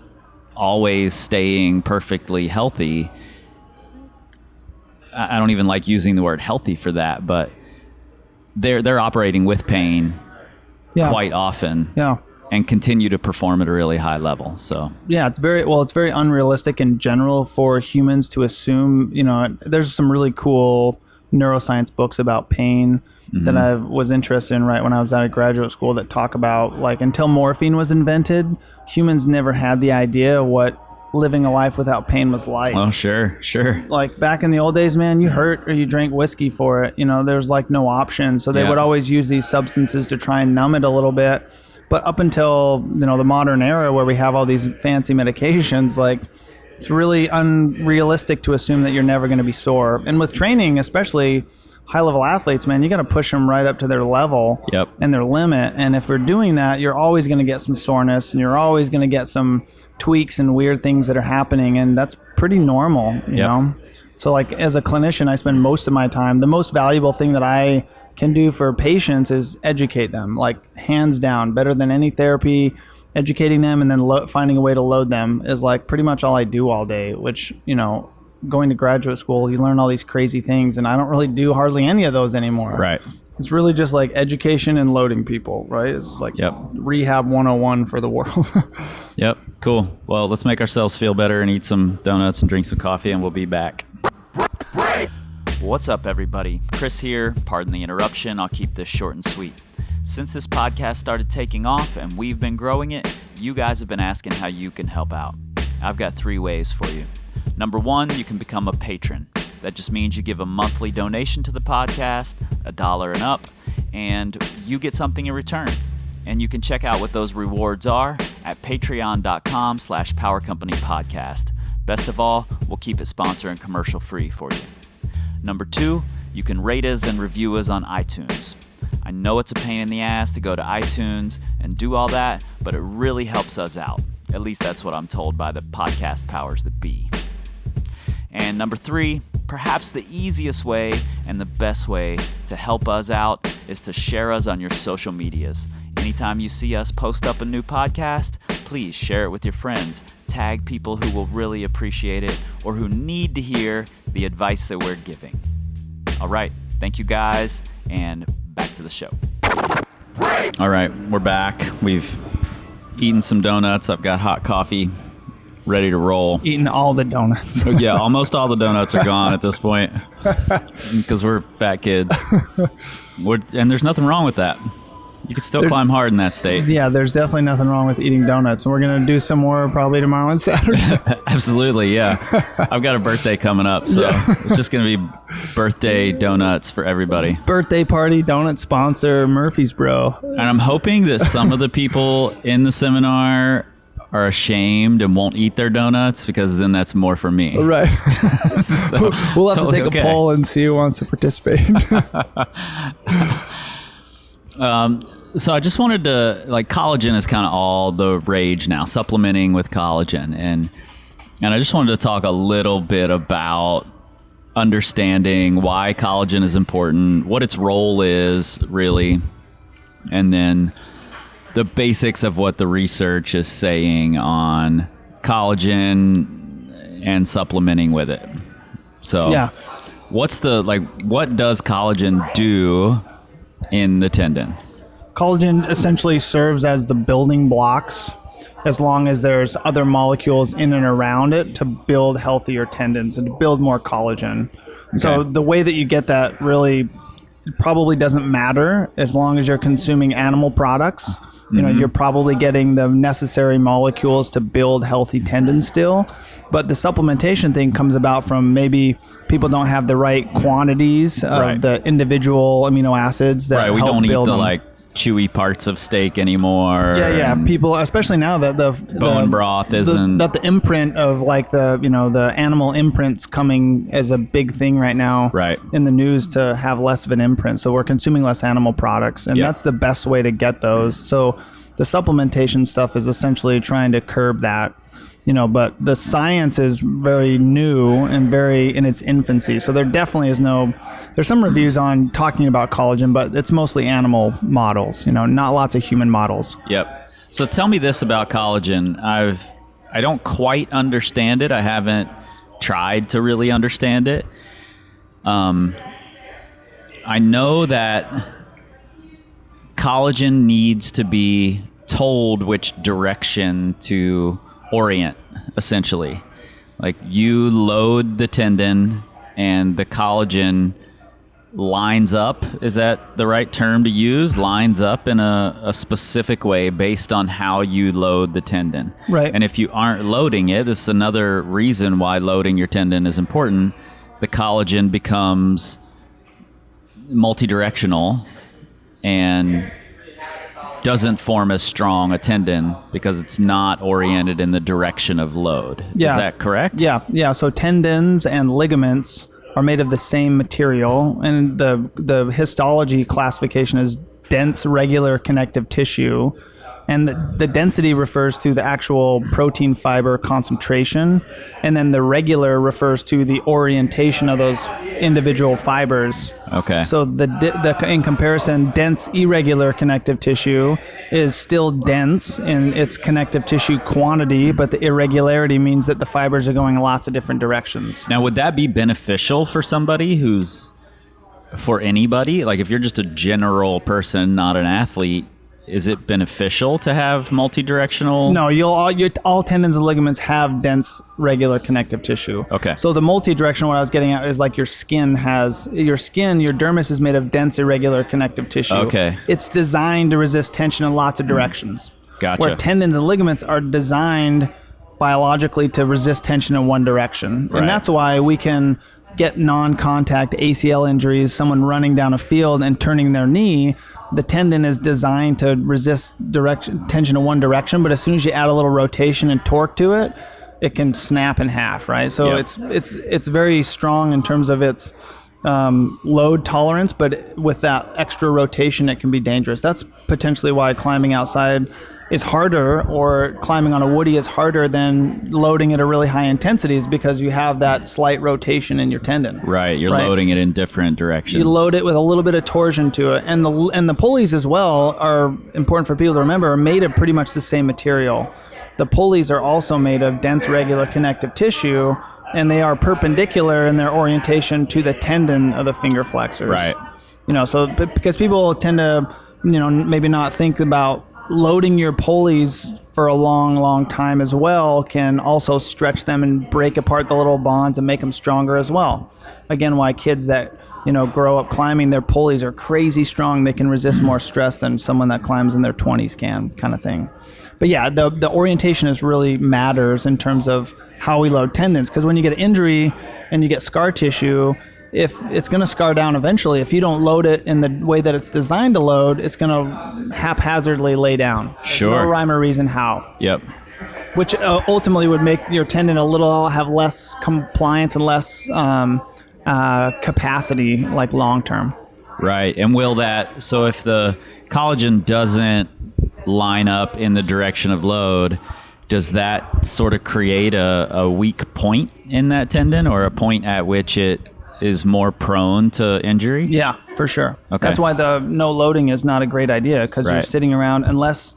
always staying perfectly healthy. I don't even like using the word healthy for that, but they're operating with pain quite often. Yeah. And continue to perform at a really high level. So yeah, it's very unrealistic in general for humans to assume, you know, there's some really cool neuroscience books about pain that I was interested in right when I was out of graduate school that talk about, like, until morphine was invented, humans never had the idea what living a life without pain was like. Oh, sure. Like back in the old days, man, you hurt or you drank whiskey for it. You know, there's like no option. So they would always use these substances to try and numb it a little bit. But up until, you know, the modern era where we have all these fancy medications, like, it's really unrealistic to assume that you're never going to be sore. And with training, especially high-level athletes, man, you got to push them right up to their level and their limit. And if we're doing that, you're always going to get some soreness, and you're always going to get some tweaks and weird things that are happening. And that's pretty normal, you know? So, like, as a clinician, I spend most of my time, the most valuable thing that I can do for patients is educate them, like, hands down, better than any therapy. Educating them and then finding a way to load them is like pretty much all I do all day, which, you know, going to graduate school, you learn all these crazy things, and I don't really do hardly any of those anymore. Right. It's really just like education and loading people, right? It's like rehab 101 for the world. Yep. Cool. Well, let's make ourselves feel better and eat some donuts and drink some coffee, and we'll be back. What's up, everybody? Chris here. Pardon the interruption. I'll keep this short and sweet. Since this podcast started taking off and we've been growing it, you guys have been asking how you can help out. I've got 3 ways for you. Number 1, you can become a patron. That just means you give a monthly donation to the podcast, $1 and up, and you get something in return. And you can check out what those rewards are at patreon.com/powercompanypodcast. Best of all, we'll keep it sponsor and commercial free for you. Number 2, you can rate us and review us on iTunes. I know it's a pain in the ass to go to iTunes and do all that, but it really helps us out. At least that's what I'm told by the podcast powers that be. And number 3, perhaps the easiest way and the best way to help us out is to share us on your social medias. Anytime you see us post up a new podcast, please share it with your friends. Tag people who will really appreciate it or who need to hear the advice that we're giving. All right, thank you guys, and back to the show. All right, we're back. We've eaten some donuts. I've got hot coffee ready to roll. Eating all the donuts. Yeah, almost all the donuts are gone at this point because we're fat kids. And there's nothing wrong with that. You can still climb hard in that state. Yeah, there's definitely nothing wrong with eating donuts. And we're going to do some more probably tomorrow and Saturday. Absolutely, yeah. I've got a birthday coming up, so it's just going to be birthday donuts for everybody. Birthday party, donut sponsor, Murphy's Bro. And I'm hoping that some of the people in the seminar are ashamed and won't eat their donuts, because then that's more for me. Right. So, we'll have to take a poll and see who wants to participate. So I just wanted to, like, collagen is kind of all the rage now, supplementing with collagen. And I just wanted to talk a little bit about understanding why collagen is important, what its role is really, and then the basics of what the research is saying on collagen and supplementing with it. So what does collagen do in the tendon? Collagen essentially serves as the building blocks, as long as there's other molecules in and around it, to build healthier tendons and to build more collagen. Okay. So the way that you get that really probably doesn't matter, as long as you're consuming animal products. You know, you're probably getting the necessary molecules to build healthy tendons still. But the supplementation thing comes about from maybe people don't have the right quantities of the individual amino acids that help build them. We don't eat the, like, chewy parts of steak anymore. Yeah. People, especially now that the bone broth isn't. That the imprint of, like, the animal imprints coming as a big thing right now in the news, to have less of an imprint. So we're consuming less animal products, and that's the best way to get those. So the supplementation stuff is essentially trying to curb that. but the science is very new and very in its infancy. So there definitely is there's some reviews on talking about collagen, but it's mostly animal models, not lots of human models. Yep. So tell me this about collagen. I don't quite understand it. I haven't tried to really understand it. I know that collagen needs to be told which direction to orient, essentially. Like you load the tendon and the collagen lines up. Is that the right term to use? Lines up in a specific way based on how you load the tendon. Right. And if you aren't loading it, this is another reason why loading your tendon is important. The collagen becomes multi-directional and doesn't form as strong a tendon because it's not oriented in the direction of load. Yeah. Is that correct? Yeah. So tendons and ligaments are made of the same material, and the histology classification is dense, regular connective tissue. And the density refers to the actual protein fiber concentration, and then the regular refers to the orientation of those individual fibers. Okay. So in comparison, dense irregular connective tissue is still dense in its connective tissue quantity, but the irregularity means that the fibers are going in lots of different directions. Now, would that be beneficial for somebody for anybody? Like if you're just a general person, not an athlete, is it beneficial to have multi-directional? No, all tendons and ligaments have dense, regular connective tissue. Okay. So the multi-directional, what I was getting at, is like your dermis is made of dense, irregular connective tissue. Okay. It's designed to resist tension in lots of directions. Gotcha. Where tendons and ligaments are designed biologically to resist tension in one direction. Right. And that's why we can get non-contact ACL injuries, someone running down a field and turning their knee. The tendon is designed to resist tension in one direction, but as soon as you add a little rotation and torque to it, it can snap in half, right? So Yep. it's very strong in terms of its load tolerance, but with that extra rotation, it can be dangerous. That's potentially why climbing outside is harder, or climbing on a woody is harder than loading at a really high intensity, is because you have that slight rotation in your tendon. Right, you're loading it in different directions. You load it with a little bit of torsion to it, and the pulleys as well are important for people to remember. Are made of pretty much the same material. The pulleys are also made of dense, regular connective tissue, and they are perpendicular in their orientation to the tendon of the finger flexors. Right. So because people tend to, maybe not think about loading your pulleys for a long, long time as well can also stretch them and break apart the little bonds and make them stronger as well. Again, why kids that, grow up climbing, their pulleys are crazy strong. They can resist more stress than someone that climbs in their 20s can, kind of thing. But yeah, the orientation is really matters in terms of how we load tendons. Because when you get an injury and you get scar tissue, if it's going to scar down eventually, if you don't load it in the way that it's designed to load, it's going to haphazardly lay down. Sure. No rhyme or reason how. Yep. Which ultimately would make your tendon have less compliance and less capacity, like long term. Right. And so if the collagen doesn't line up in the direction of load, does that sort of create a weak point in that tendon, or a point at which it is more prone to injury? Yeah, for sure. Okay. That's why the no loading is not a great idea, because Right. you're sitting around, unless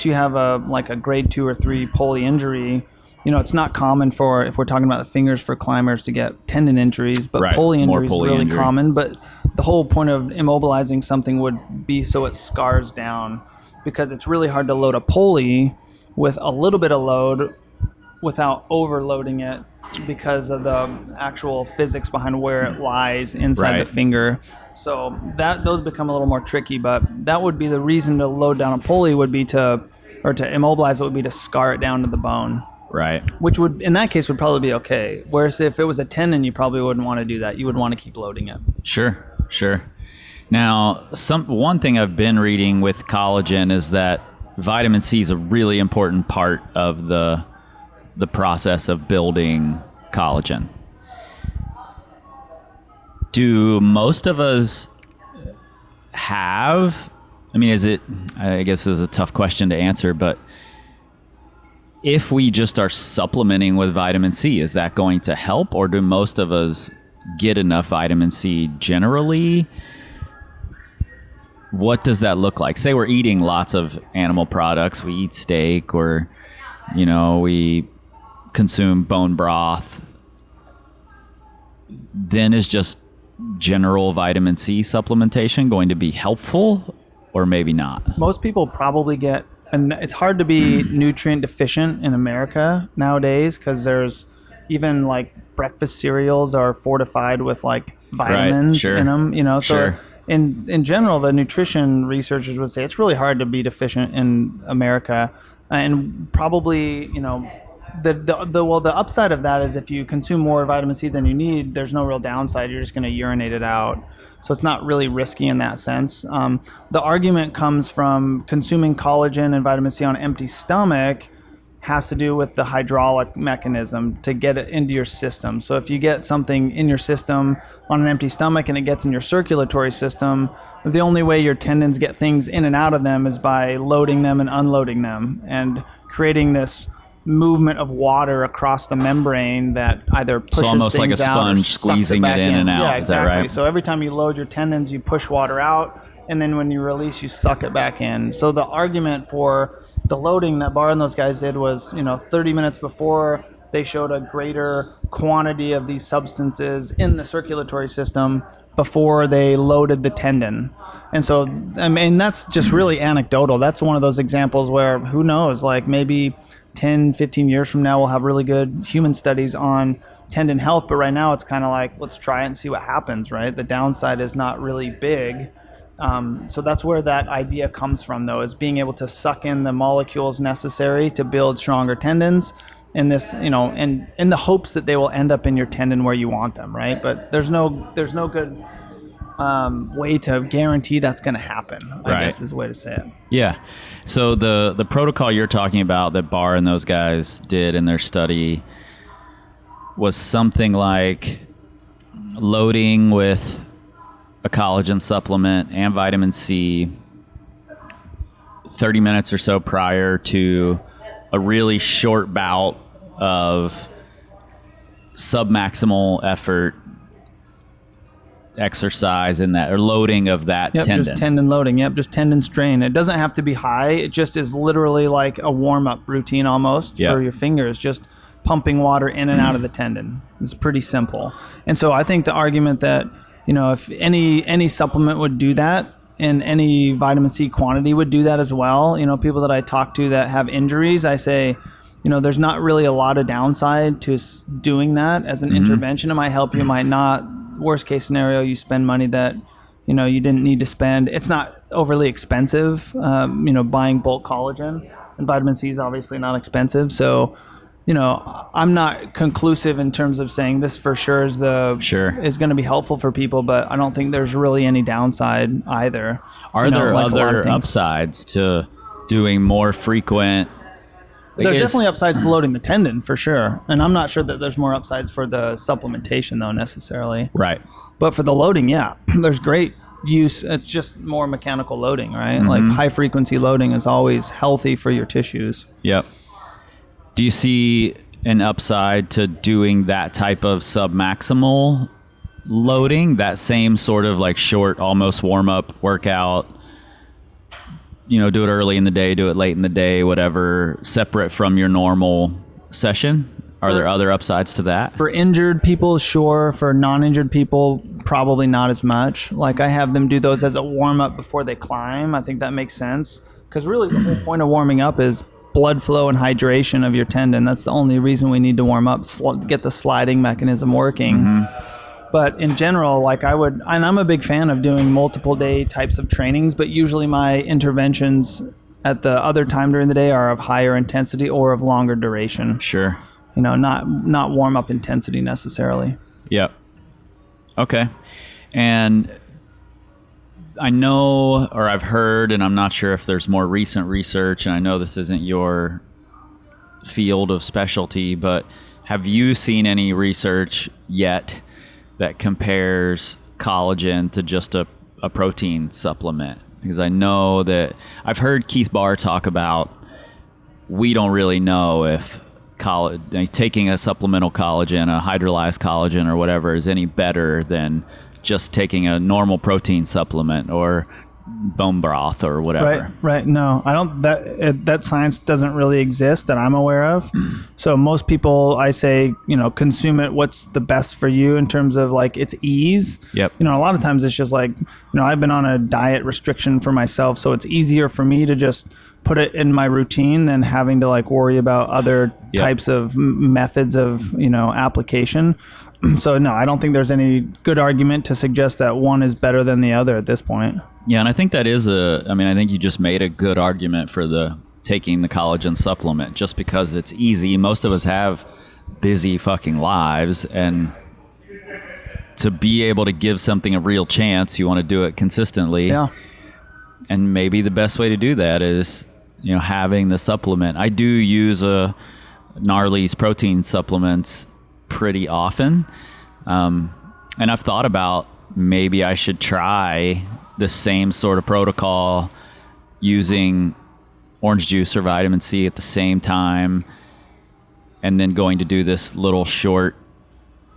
you have a grade 2 or 3 pulley injury. It's not common if we're talking about the fingers, for climbers to get tendon injuries, but Right. pulley More injury is pulley really injury. common. But the whole point of immobilizing something would be so it scars down, because it's really hard to load a pulley with a little bit of load without overloading it, because of the actual physics behind where it lies inside Right. the finger. So those become a little more tricky, but that would be the reason to load down a pulley, to immobilize it, would be to scar it down to the bone. Right. Which would, in that case, would probably be okay. Whereas if it was a tendon, you probably wouldn't want to do that. You would want to keep loading it. Sure. Now, one thing I've been reading with collagen is that vitamin C is a really important part of the process of building collagen. Do most of us have, I guess this is a tough question to answer, but if we just are supplementing with vitamin C, is that going to help, or do most of us get enough vitamin C generally? What does that look like? Say we're eating lots of animal products. We eat steak, or, we consume bone broth. Then is just general vitamin C supplementation going to be helpful, or maybe not? Most people probably get, and it's hard to be nutrient deficient in America nowadays, because there's even like breakfast cereals are fortified with like vitamins in them, So Sure. in general, the nutrition researchers would say it's really hard to be deficient in America, and probably, the upside of that is if you consume more vitamin C than you need, there's no real downside. You're just going to urinate it out. So it's not really risky in that sense. The argument comes from consuming collagen and vitamin C on an empty stomach has to do with the hydraulic mechanism to get it into your system. So if you get something in your system on an empty stomach and it gets in your circulatory system, the only way your tendons get things in and out of them is by loading them and unloading them and creating this movement of water across the membrane that either pushes So almost like a things out or sponge sucks squeezing back it in and out. Yeah, Is that exactly. right? So every time you load your tendons, you push water out, and then when you release, you suck it back in. So the argument for the loading that Barr and those guys did was, 30 minutes before, they showed a greater quantity of these substances in the circulatory system before they loaded the tendon. And so, that's just really anecdotal. That's one of those examples where, who knows, like maybe 10, 15 years from now, we'll have really good human studies on tendon health. But right now, it's kind of like, let's try it and see what happens, right? The downside is not really big. So that's where that idea comes from, though, is being able to suck in the molecules necessary to build stronger tendons, and this, and in the hopes that they will end up in your tendon where you want them, right? But there's no good way to guarantee that's going to happen, I guess is the way to say it. Yeah. So the protocol you're talking about that Barr and those guys did in their study was something like loading with a collagen supplement and vitamin C 30 minutes or so prior to a really short bout of submaximal effort exercise in that, or loading of that tendon. Just tendon loading. Just tendon strain. It doesn't have to be high. It just is literally like a warm-up routine almost for your fingers, just pumping water in and out of the tendon. It's pretty simple. And so I think the argument that, if any supplement would do that, and any vitamin C quantity would do that as well. People that I talk to that have injuries, I say, there's not really a lot of downside to doing that as an intervention. It might help you, it might not. Worst case scenario, you spend money that, you didn't need to spend. It's not overly expensive, buying bulk collagen, and vitamin C is obviously not expensive. So, I'm not conclusive in terms of saying this for sure is going to be helpful for people, but I don't think there's really any downside either. Are there other upsides to doing more frequent? There's definitely upsides to loading the tendon for sure. And I'm not sure that there's more upsides for the supplementation though necessarily. Right. But for the loading, there's great use. It's just more mechanical loading, right? Like high frequency loading is always healthy for your tissues. Yep. Do you see an upside to doing that type of submaximal loading, that same sort of like short, almost warm-up workout, do it early in the day, do it late in the day, whatever, separate from your normal session? Are there other upsides to that? For injured people, sure. For non-injured people, probably not as much. Like I have them do those as a warm-up before they climb. I think that makes sense. Because really the whole point of warming up is blood flow and hydration of your tendon. That's the only reason we need to warm up, get the sliding mechanism working. But in general, like and I'm a big fan of doing multiple day types of trainings, but usually my interventions at the other time during the day are of higher intensity or of longer duration. Sure. Not warm up intensity necessarily. Yep. Okay. And I know, or I've heard, and I'm not sure if there's more recent research, and I know this isn't your field of specialty, but have you seen any research yet that compares collagen to just a protein supplement? Because I know that I've heard Keith Barr talk about we don't really know if taking a supplemental collagen, a hydrolyzed collagen or whatever is any better than just taking a normal protein supplement or bone broth or whatever. Right. No, I don't. That science doesn't really exist that I'm aware of. So most people, I say, consume it. What's the best for you in terms of like its ease? Yep. A lot of times it's just like, I've been on a diet restriction for myself, so it's easier for me to just put it in my routine than having to like worry about other types of methods of application. So no, I don't think there's any good argument to suggest that one is better than the other at this point. Yeah, and I think that is I think you just made a good argument for taking the collagen supplement just because it's easy. Most of us have busy fucking lives, and to be able to give something a real chance, you want to do it consistently. Yeah. And maybe the best way to do that is, having the supplement. I do use Gnarly's protein supplements pretty often. And I've thought about maybe I should try the same sort of protocol using orange juice or vitamin C at the same time, and then going to do this little short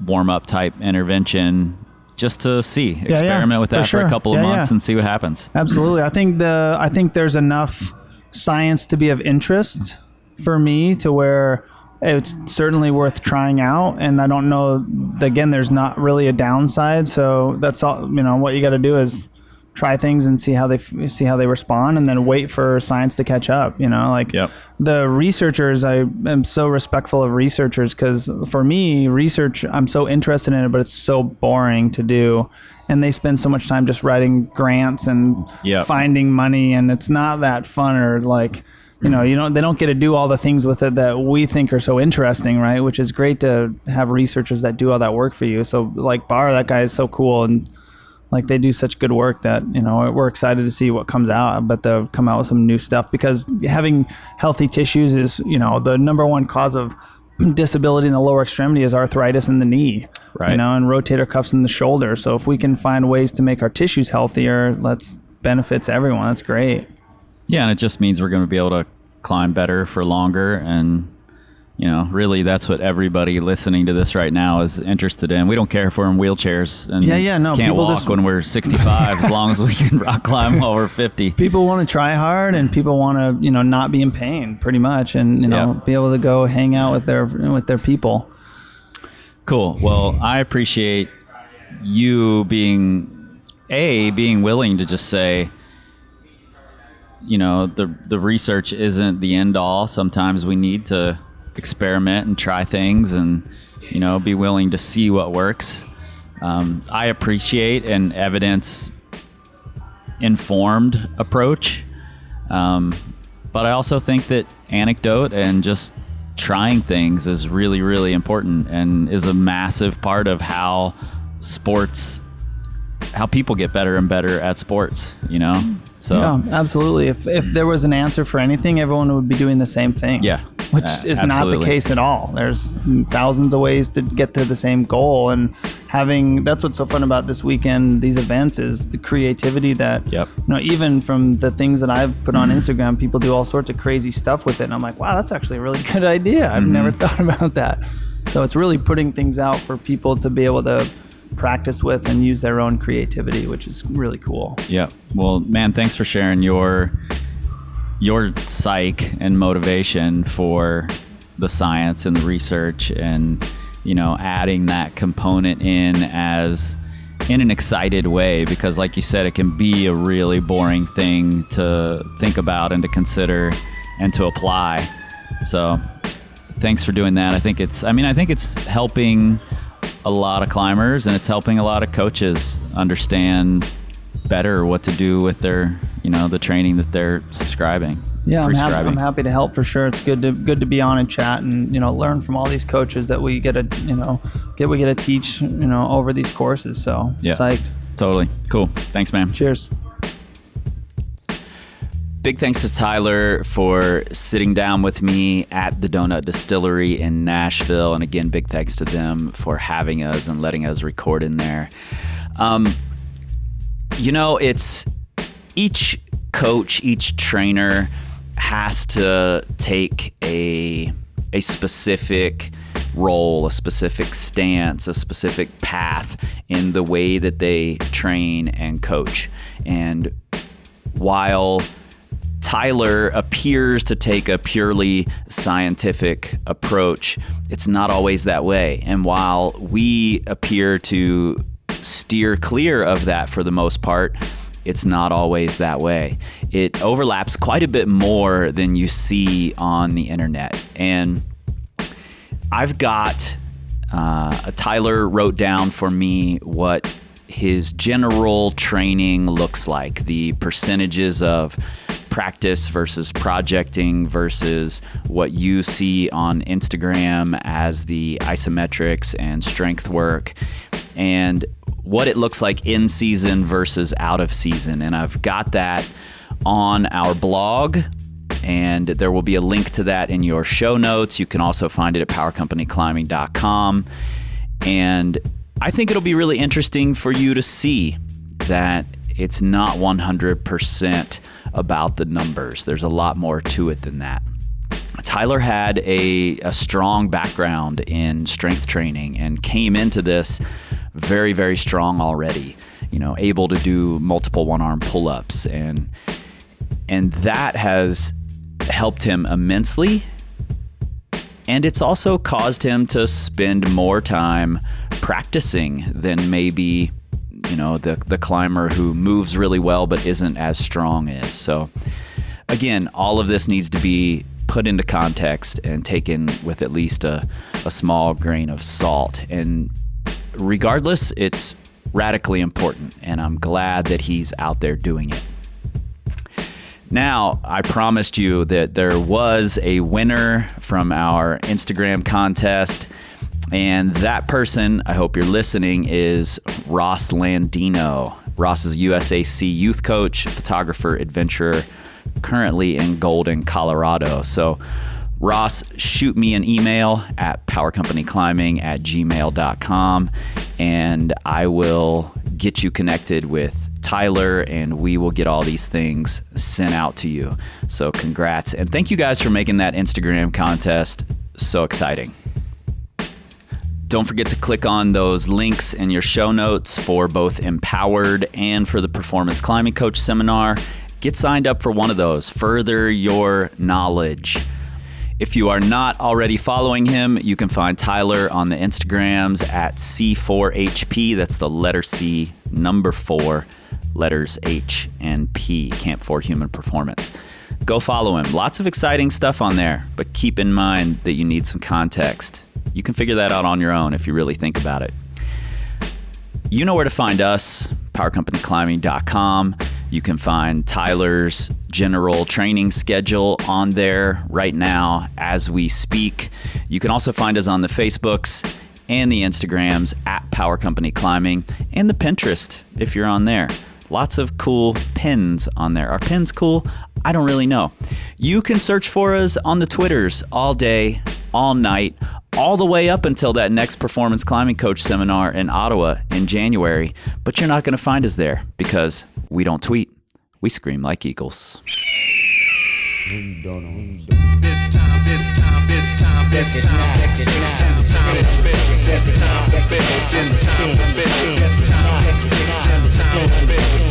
warm-up type intervention just to experiment with that for a couple of months and see what happens. Absolutely. I think there's enough science to be of interest for me to where it's certainly worth trying out. And I don't know, again, there's not really a downside. So that's all, what you got to do is try things and see how they respond, and then wait for science to catch up. The researchers, I am so respectful of researchers, because for me, research, I'm so interested in it, but it's so boring to do, and they spend so much time just writing grants and finding money, and it's not that fun, or like they don't get to do all the things with it that we think are so interesting, right? Which is great to have researchers that do all that work for you. So like Bar, that guy is so cool, and like they do such good work that we're excited to see what comes out. But they'll come out with some new stuff, because having healthy tissues is the number one cause of disability in the lower extremity is arthritis in the knee, right? And rotator cuffs in the shoulder. So if we can find ways to make our tissues healthier, that's benefits everyone. That's great. Yeah, and it just means we're going to be able to climb better for longer, and really that's what everybody listening to this right now is interested in. We don't care if we're in wheelchairs and can't walk when we're 65 as long as we can rock climb while we're 50. People want to try hard, and people want to not be in pain pretty much, and be able to go hang out with their people. Cool. Well, I appreciate you being willing to just say, the research isn't the end all. Sometimes we need to experiment and try things, and be willing to see what works. I appreciate an evidence informed approach, but I also think that anecdote and just trying things is really, really important, and is a massive part of how people get better and better at sports, So yeah, absolutely. If there was an answer for anything, everyone would be doing the same thing. Yeah. Which is not the case at all. There's thousands of ways to get to the same goal, and that's what's so fun about this weekend, these events, is the creativity that, even from the things that I've put on Instagram, people do all sorts of crazy stuff with it. And I'm like, wow, that's actually a really good idea. I've never thought about that. So it's really putting things out for people to be able to practice with and use their own creativity, which is really cool. Yeah. Well, man, thanks for sharing your psych and motivation for the science and the research, and adding that component in an excited way, because like you said, it can be a really boring thing to think about and to consider and to apply. So thanks for doing that. I think it's helping a lot of climbers, and it's helping a lot of coaches understand better what to do with their, the training that they're prescribing. Yeah, I'm happy to help for sure. It's good to be on and chat and learn from all these coaches that we get to teach over these courses. So psyched. Totally cool. Thanks, man. Cheers. Big thanks to Tyler for sitting down with me at the Donut Distillery in Nashville. And again, big thanks to them for having us and letting us record in there. It's each coach, each trainer has to take a specific role, a specific stance, a specific path in the way that they train and coach. And while Tyler appears to take a purely scientific approach, it's not always that way. And while we appear to steer clear of that for the most part, it's not always that way. It overlaps quite a bit more than you see on the internet. And I've got, Tyler wrote down for me what his general training looks like, the percentages of practice versus projecting versus what you see on Instagram as the isometrics and strength work, and what it looks like in season versus out of season. And I've got that on our blog, and there will be a link to that in your show notes. You can also find it at powercompanyclimbing.com. And I think it'll be really interesting for you to see that it's not 100% about the numbers. There's a lot more to it than that. Tyler had a strong background in strength training and came into this very, very strong already, able to do multiple one-arm pull-ups. And that has helped him immensely. And it's also caused him to spend more time practicing than maybe, the climber who moves really well but isn't as strong is. So again, all of this needs to be put into context and taken with at least a small grain of salt. And regardless, it's radically important, and I'm glad that he's out there doing it. Now, I promised you that there was a winner from our Instagram contest, and that person, I hope you're listening, is Ross Landino. Ross is a USAC youth coach, photographer, adventurer, currently in Golden, Colorado. So, Ross, shoot me an email at powercompanyclimbing@gmail.com, and I will get you connected with Tyler, and we will get all these things sent out to you. So congrats, and thank you guys for making that Instagram contest so exciting. Don't forget to click on those links in your show notes for both Empowered and for the Performance Climbing Coach Seminar. Get signed up for one of those. Further your knowledge. If you are not already following him, you can find Tyler on the Instagrams at C4HP. That's the letter C, number 4, letters H and P, Camp 4 Human Performance. Go follow him. Lots of exciting stuff on there, but keep in mind that you need some context. You can figure that out on your own if you really think about it. You know where to find us, powercompanyclimbing.com. You can find Tyler's general training schedule on there right now as we speak. You can also find us on the Facebooks and the Instagrams at Power Company Climbing, and the Pinterest if you're on there. Lots of cool pins on there. Are pins cool? I don't really know. You can search for us on the Twitters all day, all night, all the way up until that next Performance Climbing Coach Seminar in Ottawa in January. But you're not going to find us there because we don't tweet. We scream like eagles. This time, this time, this time, this time, this time, this time, this time, this time, power, power,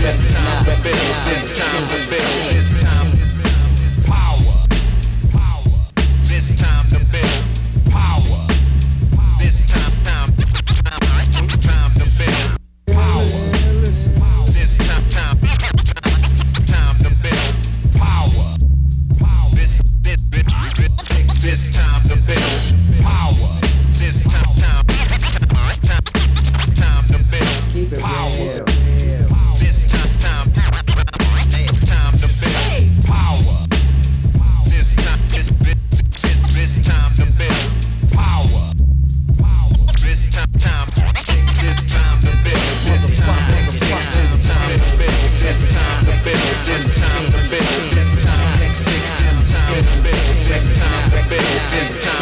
this time to build power, this time to build power, this time to build power. This time to build power. This time to build power. This time to build power. This time to build power. This time to build. This time